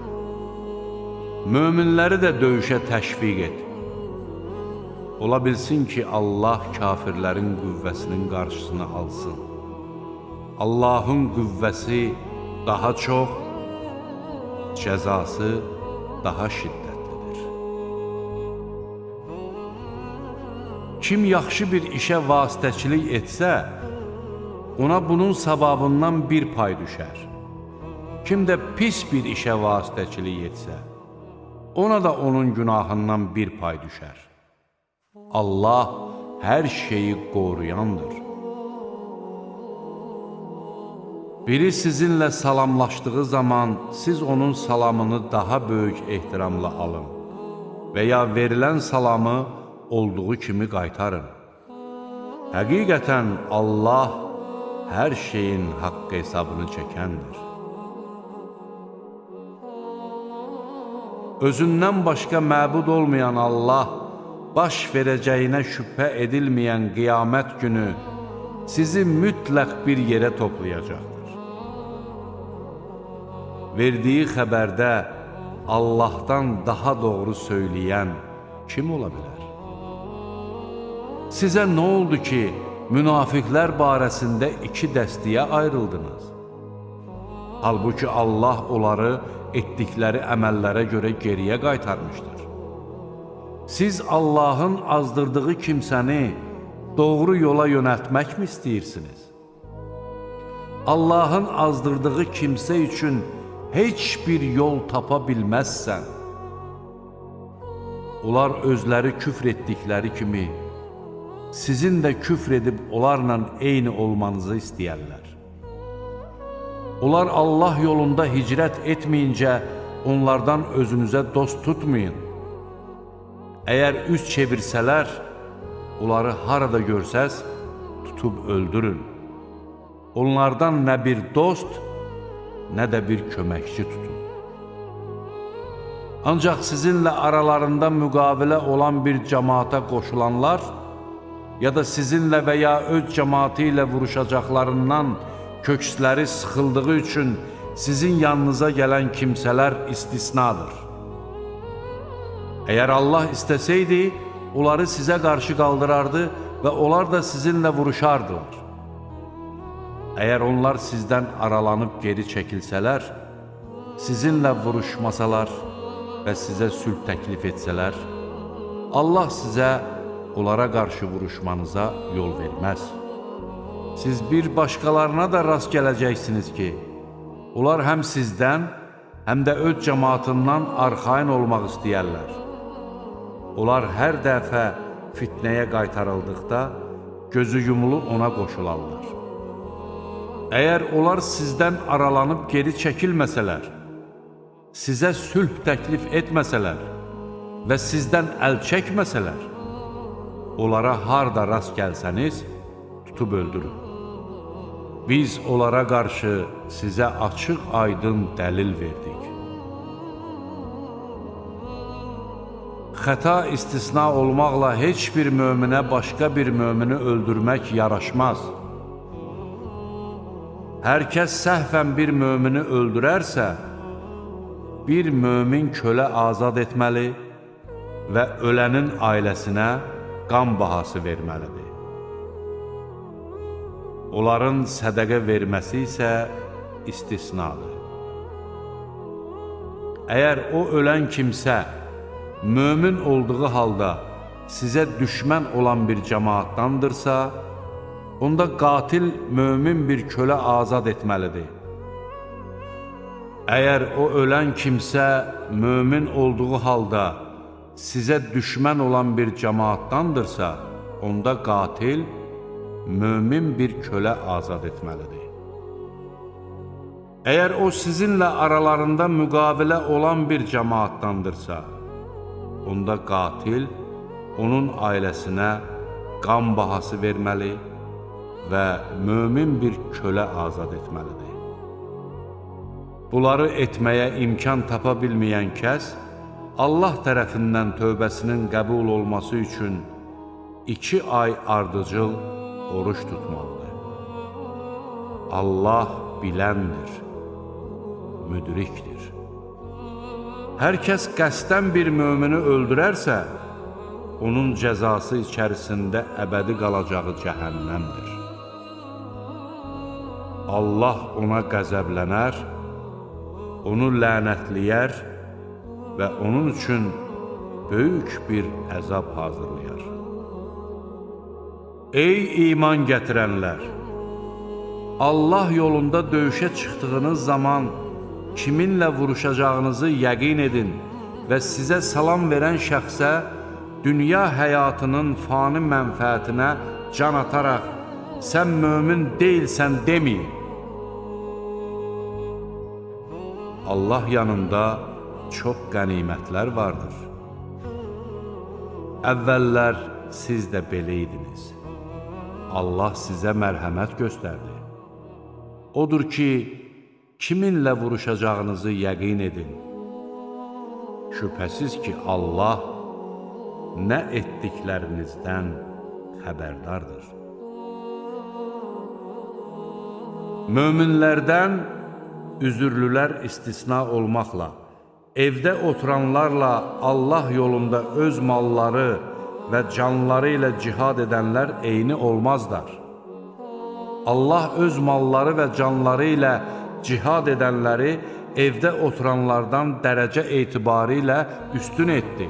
Möminləri də döyüşə təşviq et. Ola bilsin ki, Allah kafirlərin qüvvəsinin qarşısını alsın. Allahın qüvvəsi daha çox, cəzası daha şiddətlidir. Kim yaxşı bir işə vasitəçilik etsə, ona bunun savabından bir pay düşər. Kim də pis bir işə vasitəçilik etsə, ona da onun günahından bir pay düşər. Allah hər şeyi qoruyandır. Biri sizinlə salamlaşdığı zaman siz onun salamını daha böyük ehtiramla alın və ya verilən salamı olduğu kimi qaytarın. Həqiqətən Allah hər şeyin haqq hesabını çəkəndir. Özündən başqa məbud olmayan Allah, baş verəcəyinə şübhə edilməyən qiyamət günü sizi mütləq bir yerə toplayacaqdır. Verdiyi xəbərdə Allahdan daha doğru söyləyən kim ola bilər? Sizə nə oldu ki, münafiqlər barəsində iki dəstəyə ayrıldınız? Halbuki Allah onları etdikləri əməllərə görə geriyə qaytarmışdır. Siz Allahın azdırdığı kimsəni doğru yola yönəltməkmi istəyirsiniz? Allahın azdırdığı kimsə üçün heç bir yol tapa bilməzsən. Onlar özləri küfr etdikləri kimi, sizin də küfr edib onlarla eyni olmanızı istəyərlər. Onlar Allah yolunda hicrət etməyincə, onlardan özünüzə dost tutmayın. Əgər üz çevirsələr, onları harada görsəz, tutub öldürün. Onlardan nə bir dost, nə də bir köməkçi tutun. Ancaq sizinlə aralarında müqavilə olan bir cəmaata qoşulanlar, ya da sizinlə və ya öz cəmaatı ilə vuruşacaqlarından köksləri sıxıldığı üçün sizin yanınıza gələn kimsələr istisnadır. Əgər Allah istəsəydi, onları sizə qarşı qaldırardı və onlar da sizinlə vuruşardılar. Əgər onlar sizdən aralanıb geri çəkilsələr, sizinlə vuruşmasalar və sizə sülh təklif etsələr, Allah sizə onlara qarşı vuruşmanıza yol verməz. Siz bir başqalarına da rast gələcəksiniz ki, onlar həm sizdən, həm də öz cəmaatından arxayın olmaq istəyərlər. Onlar hər dəfə fitnəyə qaytarıldıqda gözü yumulu ona qoşularlar. Əgər onlar sizdən aralanıb geri çəkilməsələr, sizə sülh təklif etməsələr və sizdən əl çəkməsələr, onlara harda rast gəlsəniz, tutub öldürün. Biz onlara qarşı sizə açıq aydın dəlil verdik. Xəta istisna olmaqla heç bir möminə başqa bir mömini öldürmək yaraşmaz. Hər kəs səhvən bir mömini öldürərsə, bir mömin kölə azad etməli və ölənin ailəsinə qan bahası verməlidir. Onların sədəqə verməsi isə istisnadır. Əgər o ölən kimsə mömin olduğu halda sizə düşmən olan bir cəmaatdandırsa, onda qatil mömin bir kölə azad etməlidir. Əgər o ölən kimsə mömin olduğu halda sizə düşmən olan bir cəmaatdandırsa, onda qatil mömin bir kölə azad etməlidir. Əgər o sizinlə aralarında müqavilə olan bir cəmaatdandırsa, onda qatil onun ailəsinə qan bahası verməli və mömin bir kölə azad etməlidir. Bunları etməyə imkan tapa bilməyən kəs, Allah tərəfindən tövbəsinin qəbul olması üçün 2 ay ardıcıl oruç tutmalıdır. Allah biləndir, müdrikdir. Hər kəs qəsdən bir mömini öldürərsə, onun cəzası içərisində əbədi qalacağı cəhənnəmdir. Allah ona qəzəblənər, onu lənətləyər və onun üçün böyük bir əzab hazırlayar. Ey iman gətirənlər! Allah yolunda döyüşə çıxdığınız zaman kiminlə vuruşacağınızı yəqin edin və sizə salam verən şəxsə dünya həyatının fani mənfəətinə can ataraq sən mömin deyilsən deməyin. Allah yanında çox qənimətlər vardır. Əvvəllər siz də belə idiniz. Allah sizə mərhəmət göstərdi. Odur ki, kiminlə vuruşacağınızı yəqin edin. Şübhəsiz ki, Allah nə etdiklərinizdən xəbərdardır. Möminlərdən üzürlülər istisna olmaqla, evdə oturanlarla Allah yolunda öz malları və canları ilə cihad edənlər eyni olmazlar. Allah öz malları və canları ilə cihad edənləri evdə oturanlardan dərəcə etibarı ilə üstün etdi.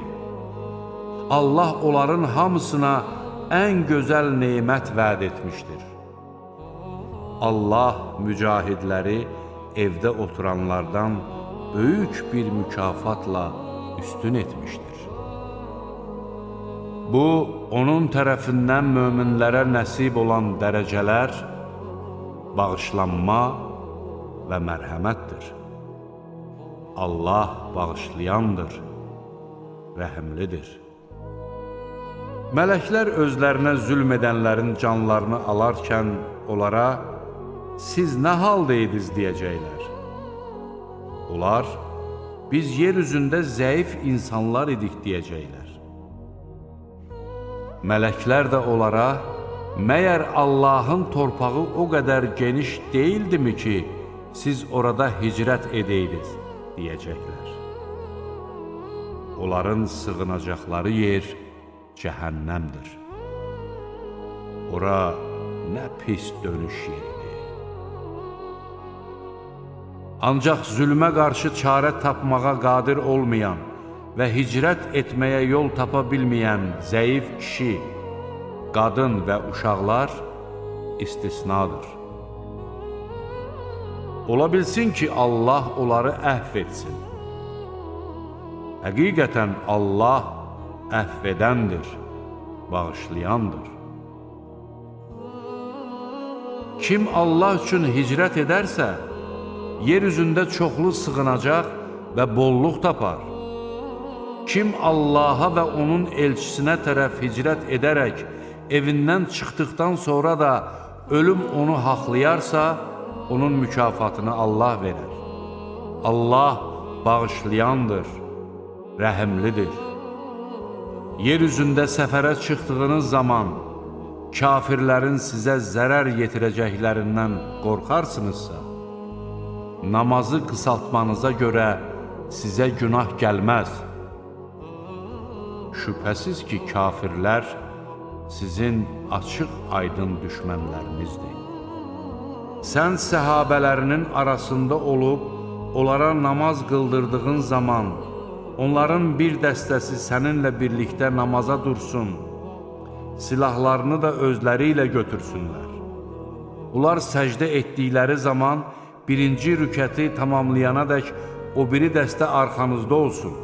Allah onların hamısına ən gözəl nemət vəd etmişdir. Allah mücahidləri evdə oturanlardan böyük bir mükafatla üstün etmişdir. Bu, onun tərəfindən möminlərə nəsib olan dərəcələr, bağışlanma və mərhəmətdir. Allah bağışlayandır, rəhimlidir. Mələklər özlərinə zülm edənlərin canlarını alarkən onlara, siz nə haldaydınız deyəcəklər. Onlar, biz yer üzündə zəif insanlar idik deyəcəklər. Mələklər də onlara, məyər Allahın torpağı o qədər geniş deyildimi ki, siz orada hicrət edəydiniz deyəcəklər. Onların sığınacaqları yer cəhənnəmdir. Ora nə pis dönüş yeridir. Ancaq zülmə qarşı çarə tapmağa qadir olmayan və hicrət etməyə yol tapa bilməyən zəif kişi, qadın və uşaqlar istisnadır. Ola bilsin ki, Allah onları əhv etsin. Həqiqətən Allah əhv edəndir, bağışlayandır. Kim Allah üçün hicrət edərsə, yer üzündə çoxlu sığınacaq və bolluq tapar. Kim Allaha və onun elçisinə tərəf hicrət edərək, evindən çıxdıqdan sonra da ölüm onu haqlayarsa, onun mükafatını Allah verər. Allah bağışlayandır, rəhimlidir. Yer üzündə səfərə çıxdığınız zaman, kafirlərin sizə zərər yetirəcəklərindən qorxarsınızsa, namazı qısaltmanıza görə sizə günah gəlməz. Şübhəsiz ki, kafirlər sizin açıq-aydın düşmənlərinizdir. Sən səhabələrinin arasında olub, onlara namaz qıldırdığın zaman, onların bir dəstəsi səninlə birlikdə namaza dursun, silahlarını da özləri ilə götürsünlər. Onlar səcdə etdikləri zaman, birinci rükəti tamamlayanadək o biri dəstə arxanızda olsun.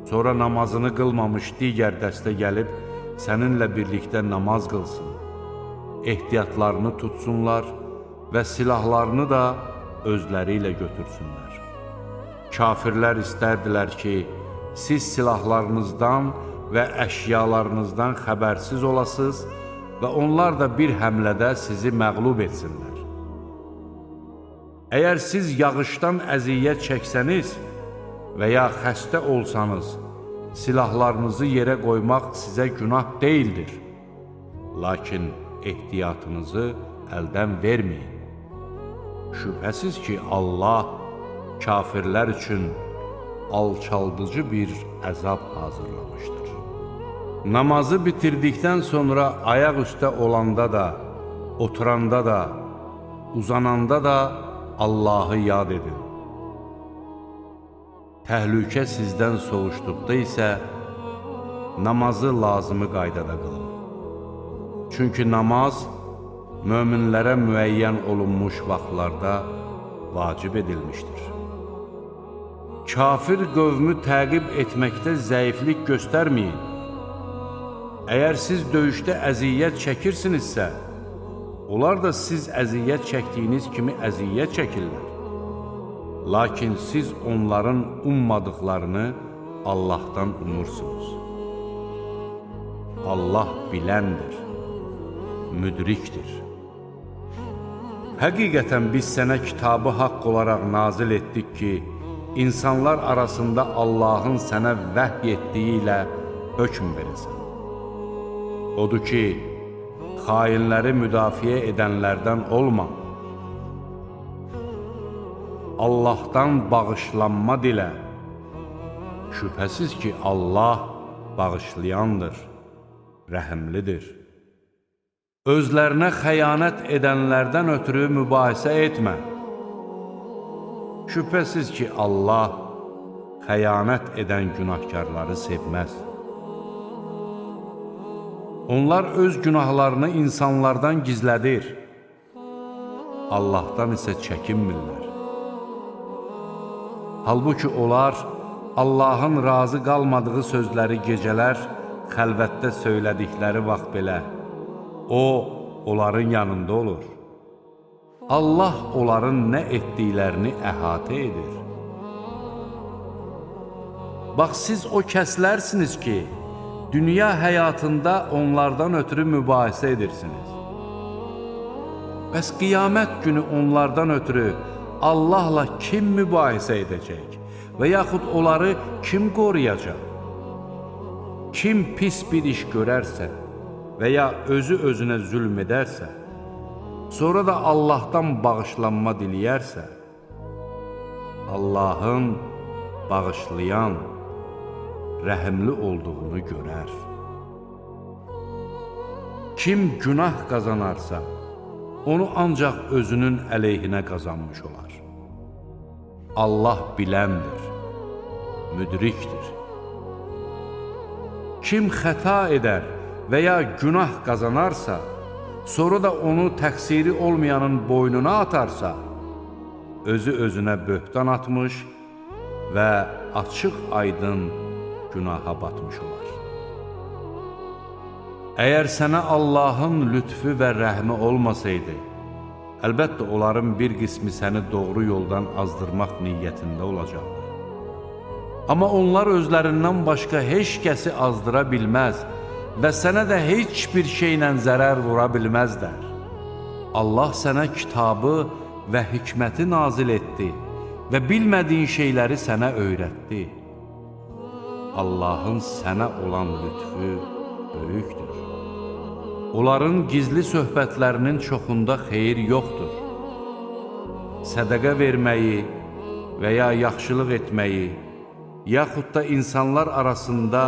Sonra namazını qılmamış digər dəstə gəlib, səninlə birlikdə namaz qılsın. Ehtiyatlarını tutsunlar və silahlarını da özləri ilə götürsünlər. Kafirlər istərdilər ki, siz silahlarınızdan və əşyalarınızdan xəbərsiz olasınız və onlar da bir həmlədə sizi məğlub etsinlər. Əgər siz yağışdan əziyyət çəksəniz və ya xəstə olsanız, silahlarınızı yerə qoymaq sizə günah deyildir. Lakin ehtiyatınızı əldən verməyin. Şübhəsiz ki, Allah kafirlər üçün alçaldıcı bir əzab hazırlamışdır. Namazı bitirdikdən sonra ayaq üstə olanda da, oturanda da, uzananda da Allahı yad edin. Təhlükə sizdən soğuşduqda isə namazı lazımı qaydada qılın. Çünki namaz möminlərə müəyyən olunmuş vaxtlarda vacib edilmişdir. Kafir qövmü təqib etməkdə zəiflik göstərməyin. Əgər siz döyüşdə əziyyət çəkirsinizsə, onlar da siz əziyyət çəkdiyiniz kimi əziyyət çəkirlər. Lakin siz onların ummadıqlarını Allahdan umursunuz. Allah biləndir, müdrikdir. Həqiqətən biz sənə kitabı haqq olaraq nazil etdik ki, insanlar arasında Allahın sənə vəhy etdiyi ilə hökm verəsən. Odur ki, xainləri müdafiə edənlərdən olma. Allahdan bağışlanma dilə. Şübhəsiz ki, Allah bağışlayandır, rəhimlidir. Özlərinə xəyanət edənlərdən ötürü mübahisə etmə. Şübhəsiz ki, Allah xəyanət edən günahkarları sevməz. Onlar öz günahlarını insanlardan gizlədir. Allahdan isə çəkinmirlər. Halbuki onlar Allahın razı qalmadığı sözləri gecələr xəlvətdə söylədikləri vaxt belə, O, onların yanında olur. Allah onların nə etdiklərini əhatə edir. Bax, siz o kəslərsiniz ki, dünya həyatında onlardan ötürü mübahisə edirsiniz. Bəs qiyamət günü onlardan ötürü Allahla kim mübahisə edəcək və yaxud onları kim qoruyacaq? Kim pis bir iş görərsə və ya özü-özünə zülm edərsə, sonra da Allahdan bağışlanma diləyərsə, Allahın bağışlayan, rəhimli olduğunu görər. Kim günah qazanarsa, onu ancaq özünün əleyhinə qazanmış olar. Allah biləndir, müdrikdir. Kim xəta edər və ya günah qazanarsa, sonra da onu təqsiri olmayanın boynuna atarsa, özü özünə böhtan atmış və açıq aydın günaha batmış olar. Əgər sənə Allahın lütfü və rəhmi olmasaydı, əlbəttə onların bir qismi səni doğru yoldan azdırmaq niyyətində olacaqdı. Amma onlar özlərindən başqa heç kəsi azdıra bilməz və sənə də heç bir şeylə zərər vura bilməzlər. Allah sənə kitabı və hikməti nazil etdi və bilmədiyin şeyləri sənə öyrətdi. Allahın sənə olan lütfü böyükdür. Onların gizli söhbətlərinin çoxunda xeyir yoxdur. Sədəqə verməyi və ya yaxşılıq etməyi, yaxud da insanlar arasında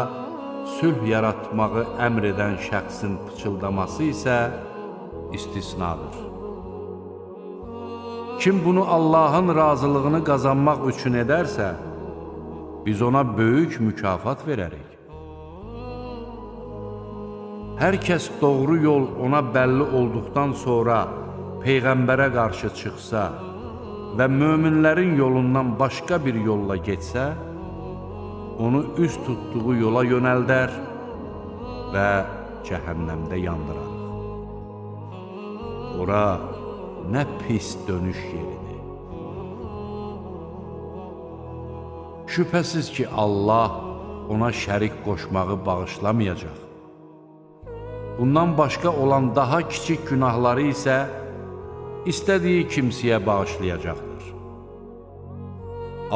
sülh yaratmağı əmr edən şəxsin pıçıldaması isə istisnadır. Kim bunu Allahın razılığını qazanmaq üçün edərsə, biz ona böyük mükafat verərik. Hər kəs doğru yol ona bəlli olduqdan sonra Peyğəmbərə qarşı çıxsa və möminlərin yolundan başqa bir yolla getsə, onu üz tutduğu yola yönəldər və cəhənnəmdə yandırarıq. Ora nə pis dönüş yeridir. Şübhəsiz ki, Allah ona şərik qoşmağı bağışlamayacaq. Bundan başqa olan daha kiçik günahları isə istədiyi kimsəyə bağışlayacaqdır.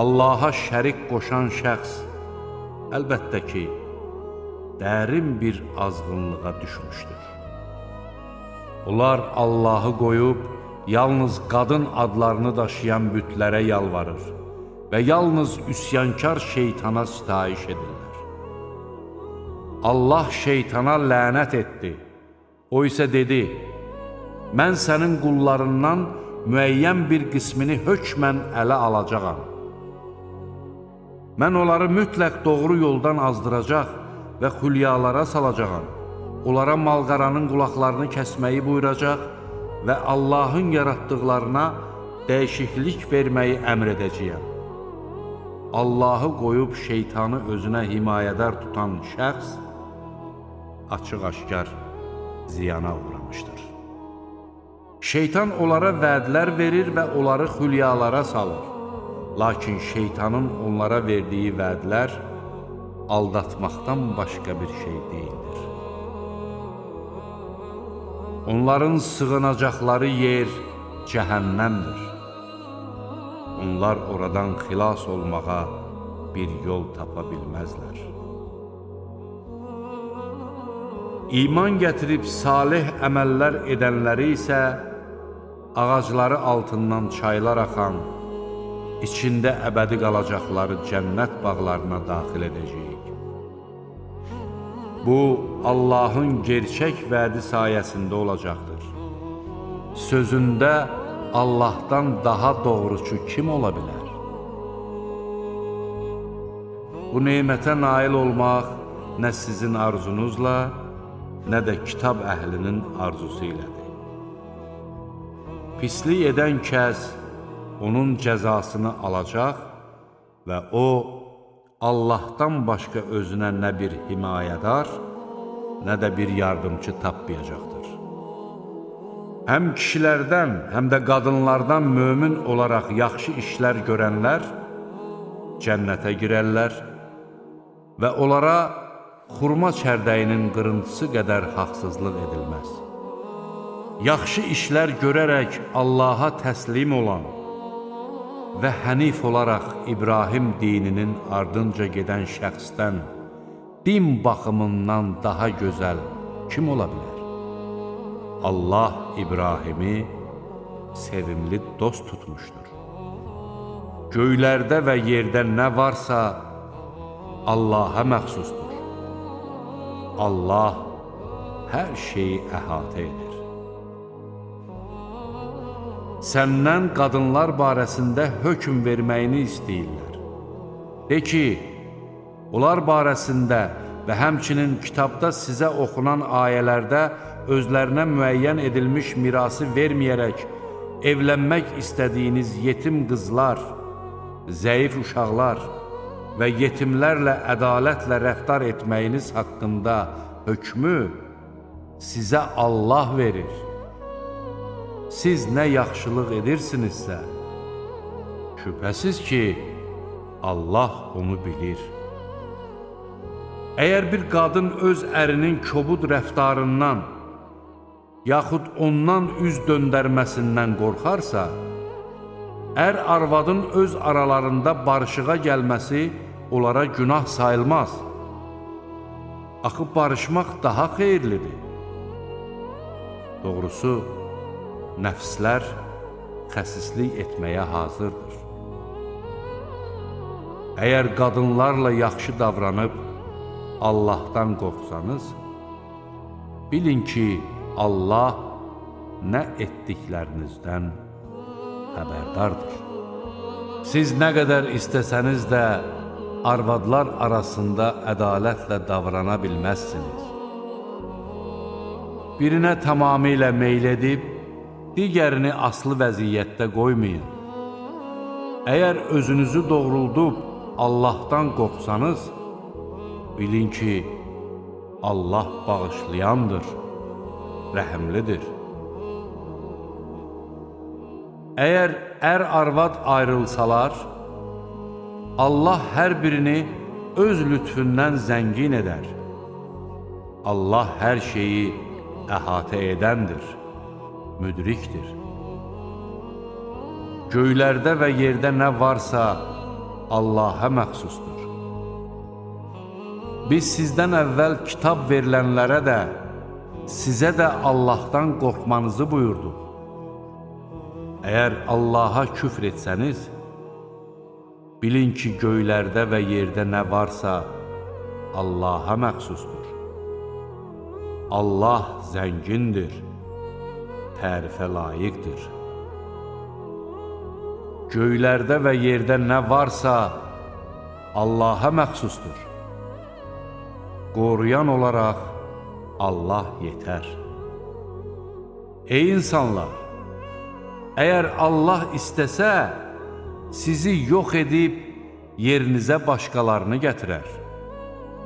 Allaha şərik qoşan şəxs əlbəttə ki, dərin bir azğınlığa düşmüşdür. Onlar Allahı qoyub, yalnız qadın adlarını daşıyan bütlərə yalvarır və yalnız üsyankar şeytana sitayiş edirlər. Allah şeytana lənət etdi. O isə dedi, mən sənin qullarından müəyyən bir qismini hökmən ələ alacağam. Mən onları mütləq doğru yoldan azdıracaq və xülyalara salacağam. Onlara malqaranın qulaqlarını kəsməyi buyuracaq və Allahın yaratdıqlarına dəyişiklik verməyi əmr edəcəyəm. Allahı qoyub şeytanı özünə himayədar tutan şəxs açıq-aşkar ziyana uğramışdır. Şeytan onlara vədlər verir və onları xülyalara salır. Lakin şeytanın onlara verdiyi vədlər aldatmaqdan başqa bir şey deyildir. Onların sığınacaqları yer cəhənnəmdir. Onlar oradan xilas olmağa bir yol tapa bilməzlər. İman gətirib salih əməllər edənləri isə ağacları altından çaylar axan, içində əbədi qalacaqları cənnət bağlarına daxil edəcəyik. Bu, Allahın gerçək vədi sayəsində olacaqdır. Sözündə Allahdan daha doğrucu kim ola bilər? Bu neymətə nail olmaq nə sizin arzunuzla, nə də kitab əhlinin arzusu ilədir. Pislik edən kəs onun cəzasını alacaq və o, Allahdan başqa özünə nə bir himayədar, nə də bir yardımcı tapmayacaqdır. Həm kişilərdən, həm də qadınlardan mömin olaraq yaxşı işlər görənlər cənnətə girərlər və onlara xurma çərdəyinin qırıntısı qədər haqsızlıq edilməz. Yaxşı işlər görərək Allaha təslim olan və hənif olaraq İbrahim dininin ardınca gedən şəxsdən din baxımından daha gözəl kim ola bilər? Allah İbrahimi sevimli dost tutmuşdur. Göylərdə və yerdə nə varsa Allaha məxsusdur. Allah hər şeyi əhatə edir. Səndən qadınlar barəsində hökm verməyini istəyirlər. De ki, onlar barəsində və həmçinin kitabda sizə oxunan ayələrdə özlərinə müəyyən edilmiş mirası verməyərək evlənmək istədiyiniz yetim qızlar, zəif uşaqlar və yetimlərlə ədalətlə rəftar etməyiniz haqqında hökmü sizə Allah verir. Siz nə yaxşılıq edirsinizsə, şübhəsiz ki, Allah onu bilir. Əgər bir qadın öz ərinin kobud rəftarından, yaxud ondan üz döndərməsindən qorxarsa, ər arvadın öz aralarında barışığa gəlməsi onlara günah sayılmaz. Axı barışmaq daha xeyirlidir. Doğrusu, nəfslər xəsislik etməyə hazırdır. Əgər qadınlarla yaxşı davranıb Allahdan qorxsanız, bilin ki, Allah nə etdiklərinizdən xəbərdardır. Siz nə qədər istəsəniz də arvadlar arasında ədalətlə davrana bilməzsiniz. Birinə tamamilə meyl edib, digərini asılı vəziyyətdə qoymayın. Əgər özünüzü doğruldub Allahdan qorxsanız, bilin ki, Allah bağışlayandır, rəhimlidir. Əgər ər-arvad ayrılsalar, Allah hər birini öz lütfündən zəngin edər. Allah hər şeyi əhatə edəndir, müdrikdir. Göylərdə və yerdə nə varsa Allaha məxsusdur. Biz sizdən əvvəl kitab verilənlərə də, sizə də Allahdan qorxmanızı buyurduq. Əgər Allaha küfr etsəniz, bilin ki, göylərdə və yerdə nə varsa Allaha məxsusdur. Allah zəngindir, tərifə layiqdir. Göylərdə və yerdə nə varsa Allaha məxsusdur. Qoruyan olaraq Allah yetər. Ey insanlar! Əgər Allah istəsə, sizi yox edib yerinizə başqalarını gətirər.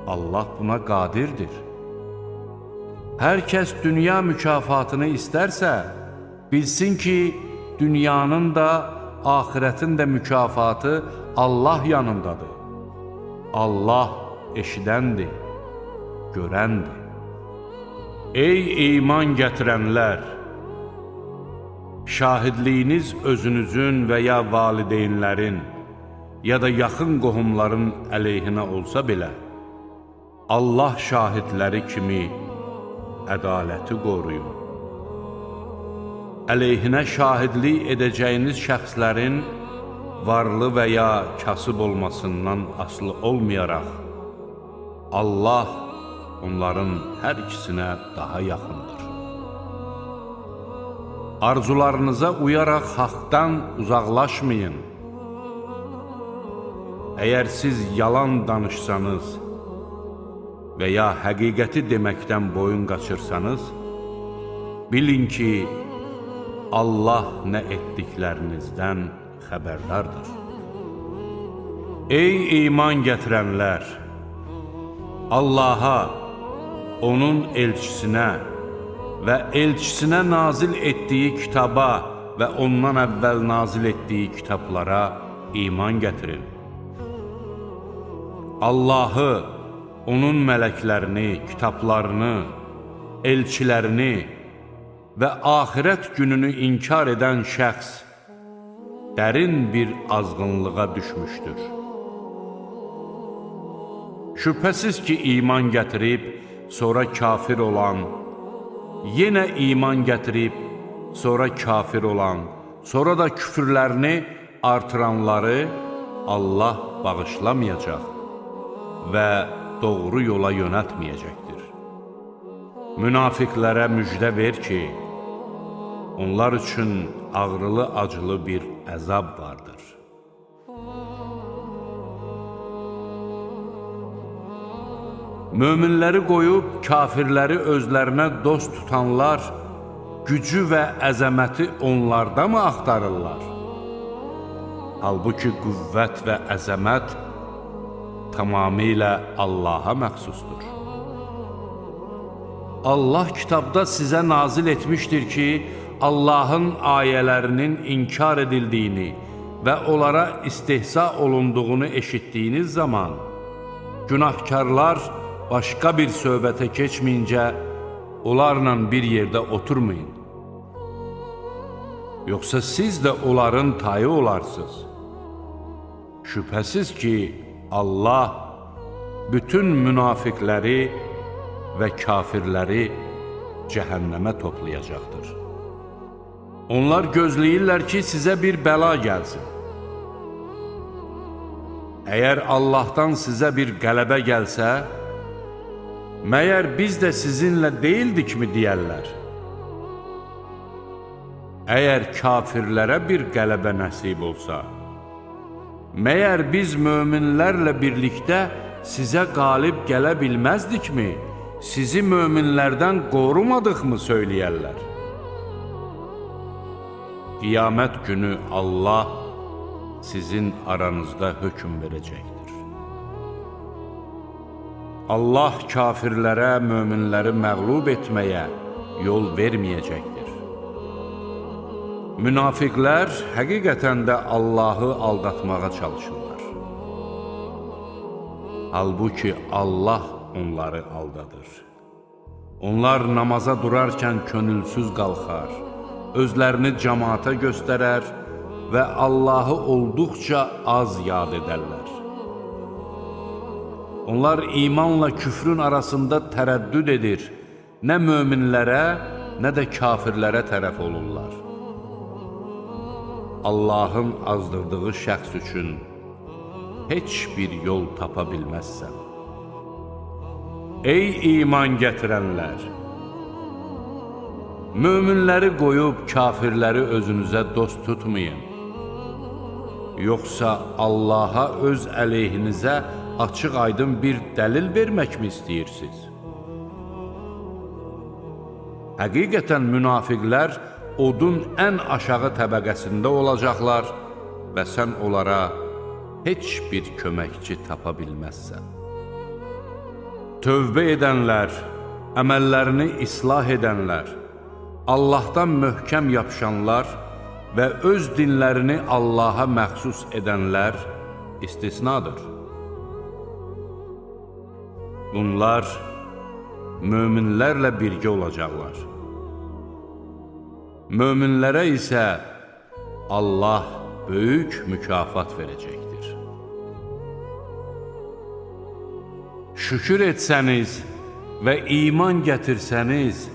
Allah buna qadirdir. Hər kəs dünya mükafatını istərsə, bilsin ki, dünyanın da, axirətin də mükafatı Allah yanındadır. Allah eşidəndir, görəndir. Ey iman gətirənlər! Şahidliyiniz özünüzün və ya valideynlərin, ya da yaxın qohumların əleyhinə olsa belə, Allah şahidləri kimi ədaləti qoruyun. Əleyhinə şahidlik edəcəyiniz şəxslərin varlı və ya kasıb olmasından asılı olmayaraq, Allah onların hər ikisinə daha yaxındır. Arzularınıza uyaraq haqdan uzaqlaşmayın. Əgər siz yalan danışsanız və ya həqiqəti deməkdən boyun qaçırsanız, bilin ki, Allah nə etdiklərinizdən xəbərdardır. Ey iman gətirənlər! Allaha, onun elçisinə və elçisinə nazil etdiyi kitaba və ondan əvvəl nazil etdiyi kitablara iman gətirin. Allahı, onun mələklərini, kitablarını, elçilərini və axirət gününü inkar edən şəxs dərin bir azğınlığa düşmüşdür. Şübhəsiz ki, iman gətirib, sonra kafir olan, yenə iman gətirib, sonra kafir olan, sonra da küfürlərini artıranları Allah bağışlamayacaq və doğru yola yönəltməyəcəkdir. Münafiqlərə müjdə ver ki, onlar üçün ağrılı-acılı bir əzab vardır. Möminləri qoyub kafirləri özlərinə dost tutanlar, gücü və əzəməti onlarda mı axtarırlar? Halbuki qüvvət və əzəmət tamamilə Allaha məxsusdur. Allah kitabda sizə nazil etmişdir ki, Allahın ayələrinin inkar edildiyini və onlara istehza olunduğunu eşitdiyiniz zaman, günahkarlar başqa bir söhbətə keçməyincə onlarla bir yerdə oturmayın. Yoxsa siz də onların tayı olarsınız. Şübhəsiz ki, Allah bütün münafiqləri və kafirləri cəhənnəmə toplayacaqdır. Onlar gözləyirlər ki, sizə bir bəla gəlsin. Əgər Allahdan sizə bir qələbə gəlsə, məyər biz də sizinlə deyildikmi deyərlər? Əgər kafirlərə bir qələbə nəsib olsa, məyər biz möminlərlə birlikdə sizə qalib gələ bilməzdikmi? Sizi möminlərdən qorumadıqmı söyləyərlər? Qiyamət günü Allah sizin aranızda hökm verəcəkdir. Allah kafirlərə, möminləri məğlub etməyə yol verməyəcəkdir. Münafiqlər həqiqətən də Allahı aldatmağa çalışırlar. Halbuki Allah onları aldadır. Onlar namaza durarkən könülsüz qalxar, özlərini cəmaata göstərər və Allahı olduqca az yad edərlər. Onlar imanla küfrün arasında tərəddüd edir, nə möminlərə, nə də kafirlərə tərəf olurlar. Allahın azdırdığı şəxs üçün heç bir yol tapa bilməzsən. Ey iman gətirənlər! Möminləri qoyub kafirləri özünüzə dost tutmayın. Yoxsa Allaha öz əleyhinizə açıq-aydın bir dəlil verməkmi istəyirsiniz? Həqiqətən münafiqlər odun ən aşağı təbəqəsində olacaqlar və sən onlara heç bir köməkçi tapa bilməzsən. Tövbə edənlər, əməllərini islah edənlər, Allahdan möhkəm yapışanlar və öz dinlərini Allaha məxsus edənlər istisnadır. Bunlar möminlərlə birgə olacaqlar. Möminlərə isə Allah böyük mükafat verəcəkdir. Şükür etsəniz və iman gətirsəniz,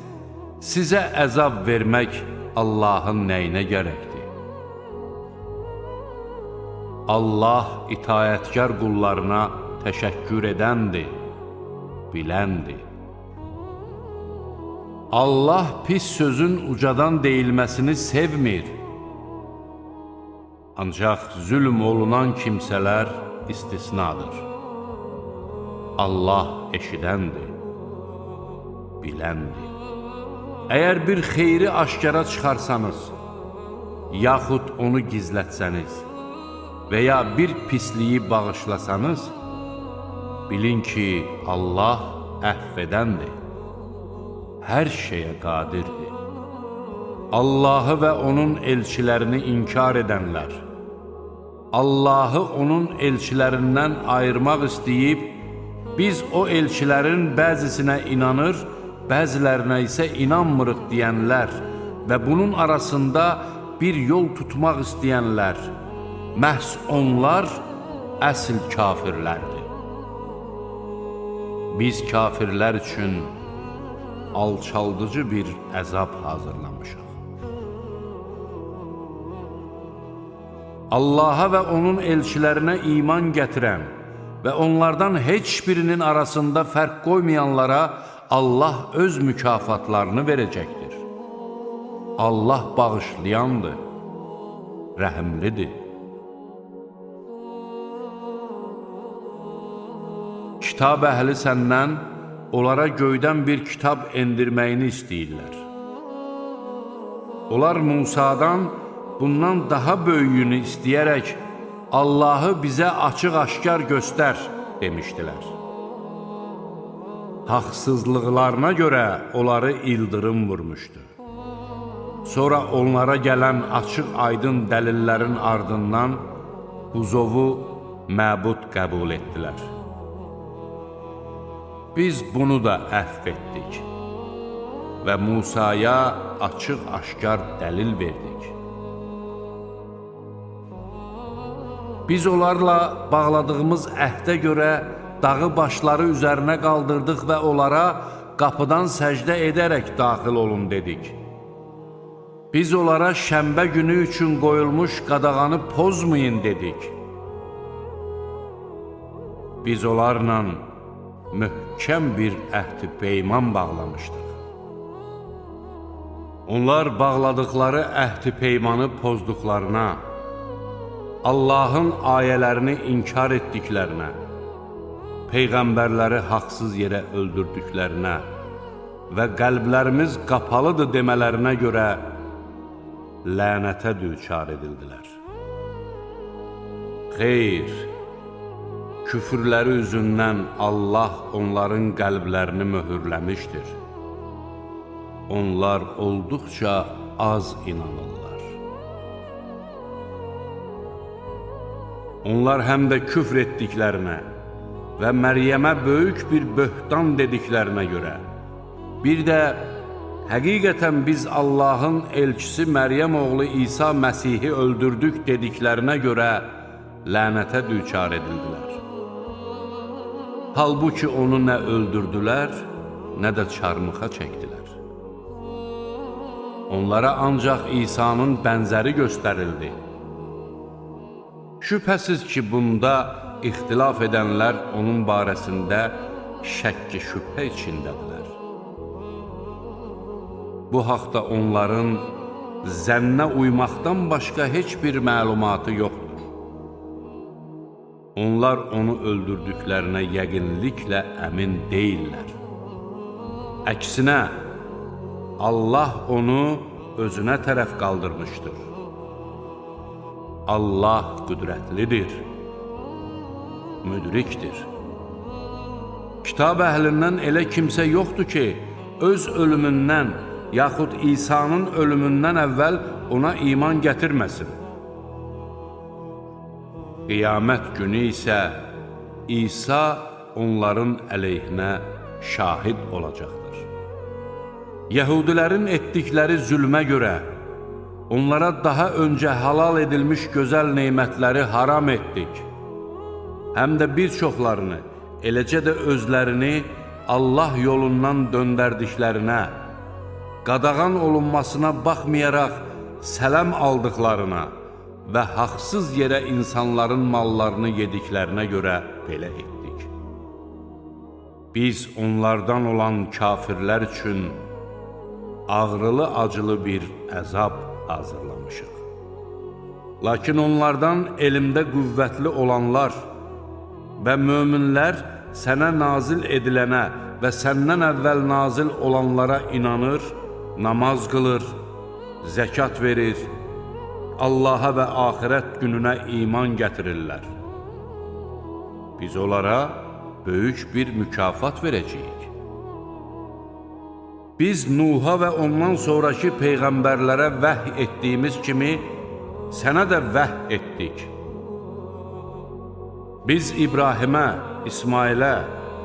sizə əzab vermək Allahın nəyinə gərəkdir? Allah itayətkar qullarına təşəkkür edəndir, biləndir. Allah pis sözün ucadan deyilməsini sevmir. Ancaq zülm olunan kimsələr istisnadır. Allah eşidəndir, biləndir. Əgər bir xeyri aşkara çıxarsanız, yaxud onu gizlətsəniz və ya bir pisliyi bağışlasanız, bilin ki, Allah əhv edəndir, hər şeyə qadirdir. Allahı və onun elçilərini inkar edənlər, Allahı onun elçilərindən ayırmaq istəyib, biz o elçilərin bəzisinə inanır, bəzilərinə isə inanmırıq deyənlər və bunun arasında bir yol tutmaq istəyənlər, məhz onlar əsl kafirlərdir. Biz kafirlər üçün alçaldıcı bir əzab hazırlamışıq. Allaha və onun elçilərinə iman gətirən və onlardan heç birinin arasında fərq qoymayanlara Allah öz mükafatlarını verəcəkdir. Allah bağışlayandır, rəhimlidir. Kitab əhli səndən onlara göydən bir kitab endirməyini istəyirlər. Onlar Musadan bundan daha böyüyünü istəyərək Allahı bizə açıq-aşkar göstər demişdilər. Haqsızlıqlarına görə onları ildırım vurmuşdu. Sonra onlara gələn açıq-aydın dəlillərin ardından buzovu məbud qəbul etdilər. Biz bunu da əhv etdik və Musaya açıq-aşkar dəlil verdik. Biz onlarla bağladığımız əhdə görə dağı başları üzərinə qaldırdıq və onlara qapıdan səcdə edərək daxil olun dedik. Biz onlara şənbə günü üçün qoyulmuş qadağanı pozmayın dedik. Biz onlarla möhkəm bir əhd-i peyman bağlamışdıq. Onlar bağladıkları əhd-i peymanı pozduqlarına, Allahın ayələrini inkar etdiklərinə, peyğəmbərləri haqsız yerə öldürdüklərinə və qəlblərimiz qapalıdır demələrinə görə lənətə düçar edildilər. Xeyr, küfürləri üzündən Allah onların qəlblərini möhürləmişdir. Onlar olduqca az inanırlar. Onlar həm də küfr etdiklərinə və Məryəmə böyük bir böhtan dediklərinə görə, bir də həqiqətən biz Allahın elçisi Məryəm oğlu İsa Məsihi öldürdük dediklərinə görə lənətə düçar edildilər. Halbuki onu nə öldürdülər, nə də çarmıxa çəkdilər. Onlara ancaq İsa'nın bənzəri göstərildi. Şübhəsiz ki, bunda ixtilaf edənlər onun barəsində şəkki şübhə içindədirlər. Bu haqda onların zənnə uymaqdan başqa heç bir məlumatı yoxdur. Onlar onu öldürdüklərinə yəqinliklə əmin deyillər. Əksinə, Allah onu özünə tərəf qaldırmışdır. Allah qüdrətlidir, müdrikdir. Kitab əhlindən elə kimsə yoxdur ki, öz ölümündən, yaxud İsa'nın ölümündən əvvəl ona iman gətirməsin. Qiyamət günü isə İsa onların əleyhinə şahid olacaqdır. Yəhudilərin etdikləri zülmə görə onlara daha öncə halal edilmiş gözəl neymətləri haram etdik. Həm də bir çoxlarını, eləcə də özlərini Allah yolundan döndərdiklərinə, qadağan olunmasına baxmayaraq sələm aldıqlarına və haqsız yerə insanların mallarını yediklərinə görə belə etdik. Biz onlardan olan kafirlər üçün ağrılı-acılı bir əzab hazırlamışıq. Lakin onlardan elmdə qüvvətli olanlar və möminlər sənə nazil edilənə və səndən əvvəl nazil olanlara inanır, namaz qılır, zəkat verir, Allaha və axirət gününə iman gətirirlər. Biz onlara böyük bir mükafat verəcəyik. Biz Nuh'a və ondan sonraki peyğəmbərlərə vəhy etdiyimiz kimi sənə də vəhy etdik. Biz İbrahimə, İsmailə,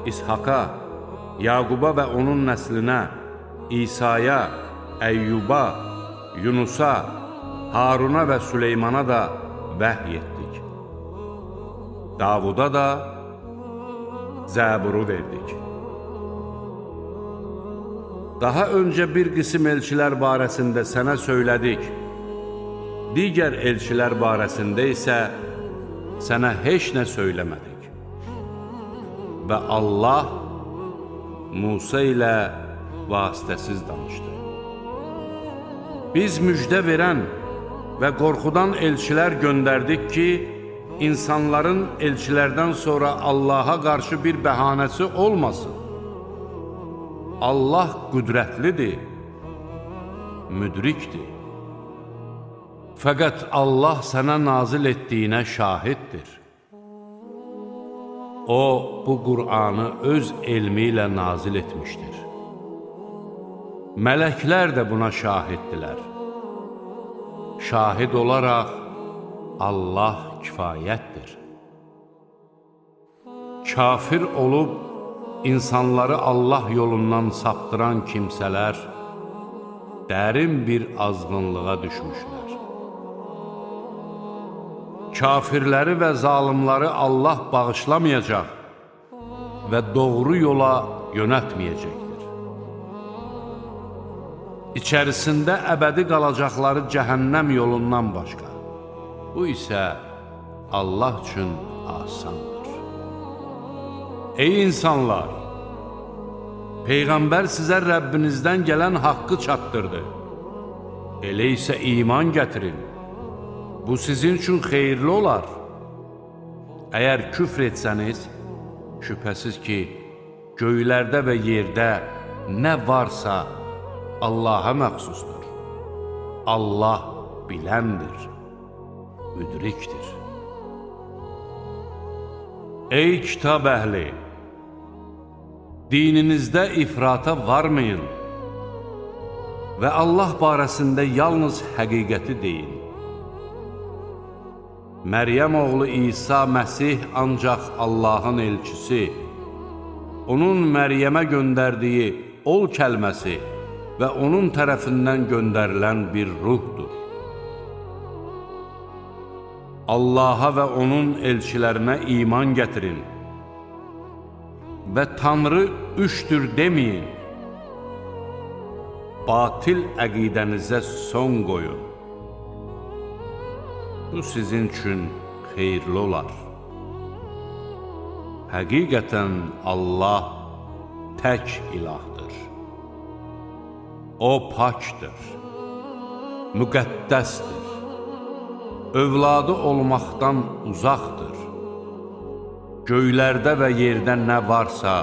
İshaqa, Yaquba və onun nəslinə, İsa'ya, Əyyuba, Yunusa, Haruna və Süleymana da vəhy etdik. Davuda da Zəburu verdik. Daha öncə bir qism elçilər barəsində sənə söylədik. Digər elçilər barəsində isə sənə heç nə söyləmədik. Və Allah Musa ilə vasitəsiz danışdı. Biz müjdə verən və qorxudan elçilər göndərdik ki, insanların elçilərdən sonra Allaha qarşı bir bəhanəsi olmasın. Allah qüdrətlidir, müdrikdir. Fəqət Allah sənə nazil etdiyinə şahiddir. O, bu Qur'anı öz elmi ilə nazil etmişdir. Mələklər də buna şahiddilər. Şahid olaraq Allah kifayətdir. Kafir olub, insanları Allah yolundan saptıran kimsələr dərin bir azğınlığa düşmüşlər. Kafirləri və zalimləri Allah bağışlamayacaq və doğru yola yönətməyəcəkdir. İçərisində əbədi qalacaqları cəhənnəm yolundan başqa. Bu isə Allah üçün asandır. Ey insanlar! Peyğəmbər sizə Rəbbinizdən gələn haqqı çatdırdı. Elə isə iman gətirin. Bu sizin üçün xeyirli olar. Əgər küfr etsəniz, şübhəsiz ki, göylərdə və yerdə nə varsa Allaha məxsusdur. Allah biləndir, müdrikdir. Ey kitab əhli! Dininizdə ifrata varmayın və Allah barəsində yalnız həqiqəti deyin. Məryəm oğlu İsa Məsih ancaq Allahın elçisi, onun Məryəmə göndərdiyi ol kəlməsi və onun tərəfindən göndərilən bir ruhdur. Allaha və onun elçilərinə iman gətirin və Tanrı üçdür deməyin. Batil əqidənizə son qoyun. Bu sizin üçün xeyirli olar. Həqiqətən Allah tək ilahdır. O pakdır, müqəddəsdir, övladı olmaqdan uzaqdır. Göylərdə və yerdə nə varsa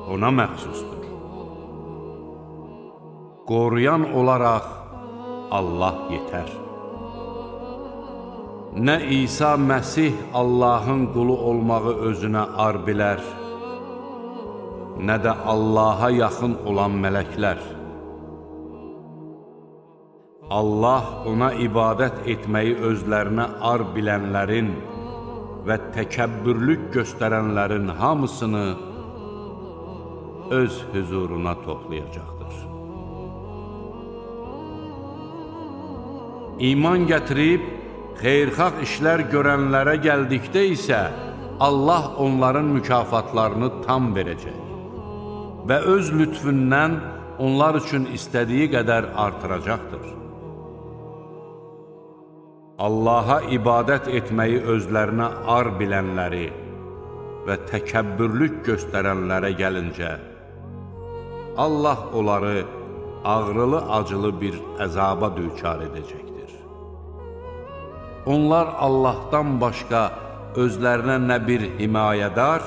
ona məxsusdur. Qoruyan olaraq Allah yetər. Nə İsa Məsih Allahın qulu olmağı özünə ar bilər, nə də Allaha yaxın olan mələklər. Allah ona ibadət etməyi özlərinə ar bilənlərin və təkəbbürlük göstərənlərin hamısını öz hüzuruna toplayacaqdır. İman gətirib, xeyirxah işlər görənlərə gəldikdə isə Allah onların mükafatlarını tam verəcək və öz lütfündən onlar üçün istədiyi qədər artıracaqdır. Allaha ibadət etməyi özlərinə ar bilənləri və təkəbbürlük göstərənlərə gəlincə, Allah onları ağrılı-acılı bir əzaba düçar edəcəkdir. Onlar Allahdan başqa özlərinə nə bir himayədar,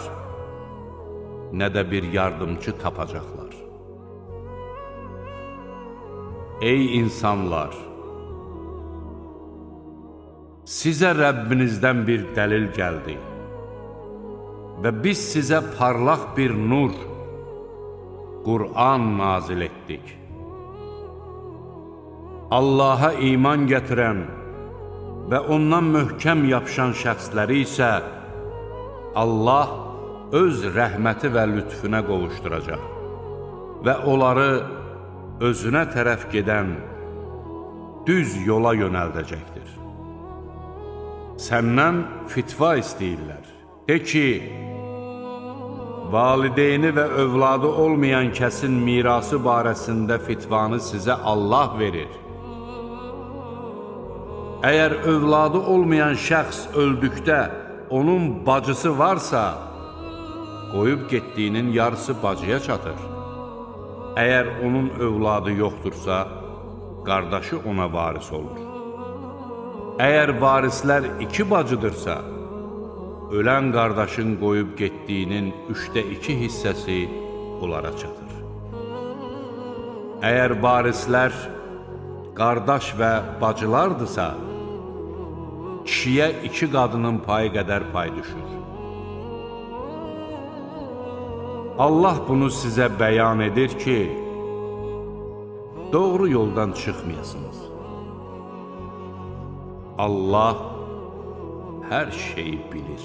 nə də bir yardımcı tapacaqlar. Ey insanlar! Sizə Rəbbinizdən bir dəlil gəldi və biz sizə parlaq bir nur, Qur'an nazil etdik. Allaha iman gətirən və ondan möhkəm yapışan şəxsləri isə Allah öz rəhməti və lütfüne qovuşduracaq və onları özünə tərəf gedən düz yola yönəldəcəkdir. Səndən fitva istəyirlər. De ki, valideyni və övladı olmayan kəsin mirası barəsində fitvanı sizə Allah verir. Əgər övladı olmayan şəxs öldükdə onun bacısı varsa, qoyub getdiyinin yarısı bacıya çatır. Əgər onun övladı yoxdursa, qardaşı ona varis olur. Əgər varislər 2 bacıdırsa, ölən qardaşın qoyub getdiyinin 2/3 hissəsi onlara çatır. Əgər varislər qardaş və bacılardırsa, kişiyə 2 qadının payı qədər pay düşür. Allah bunu sizə bəyan edir ki, doğru yoldan çıxmayasınız. Allah hər şeyi bilir.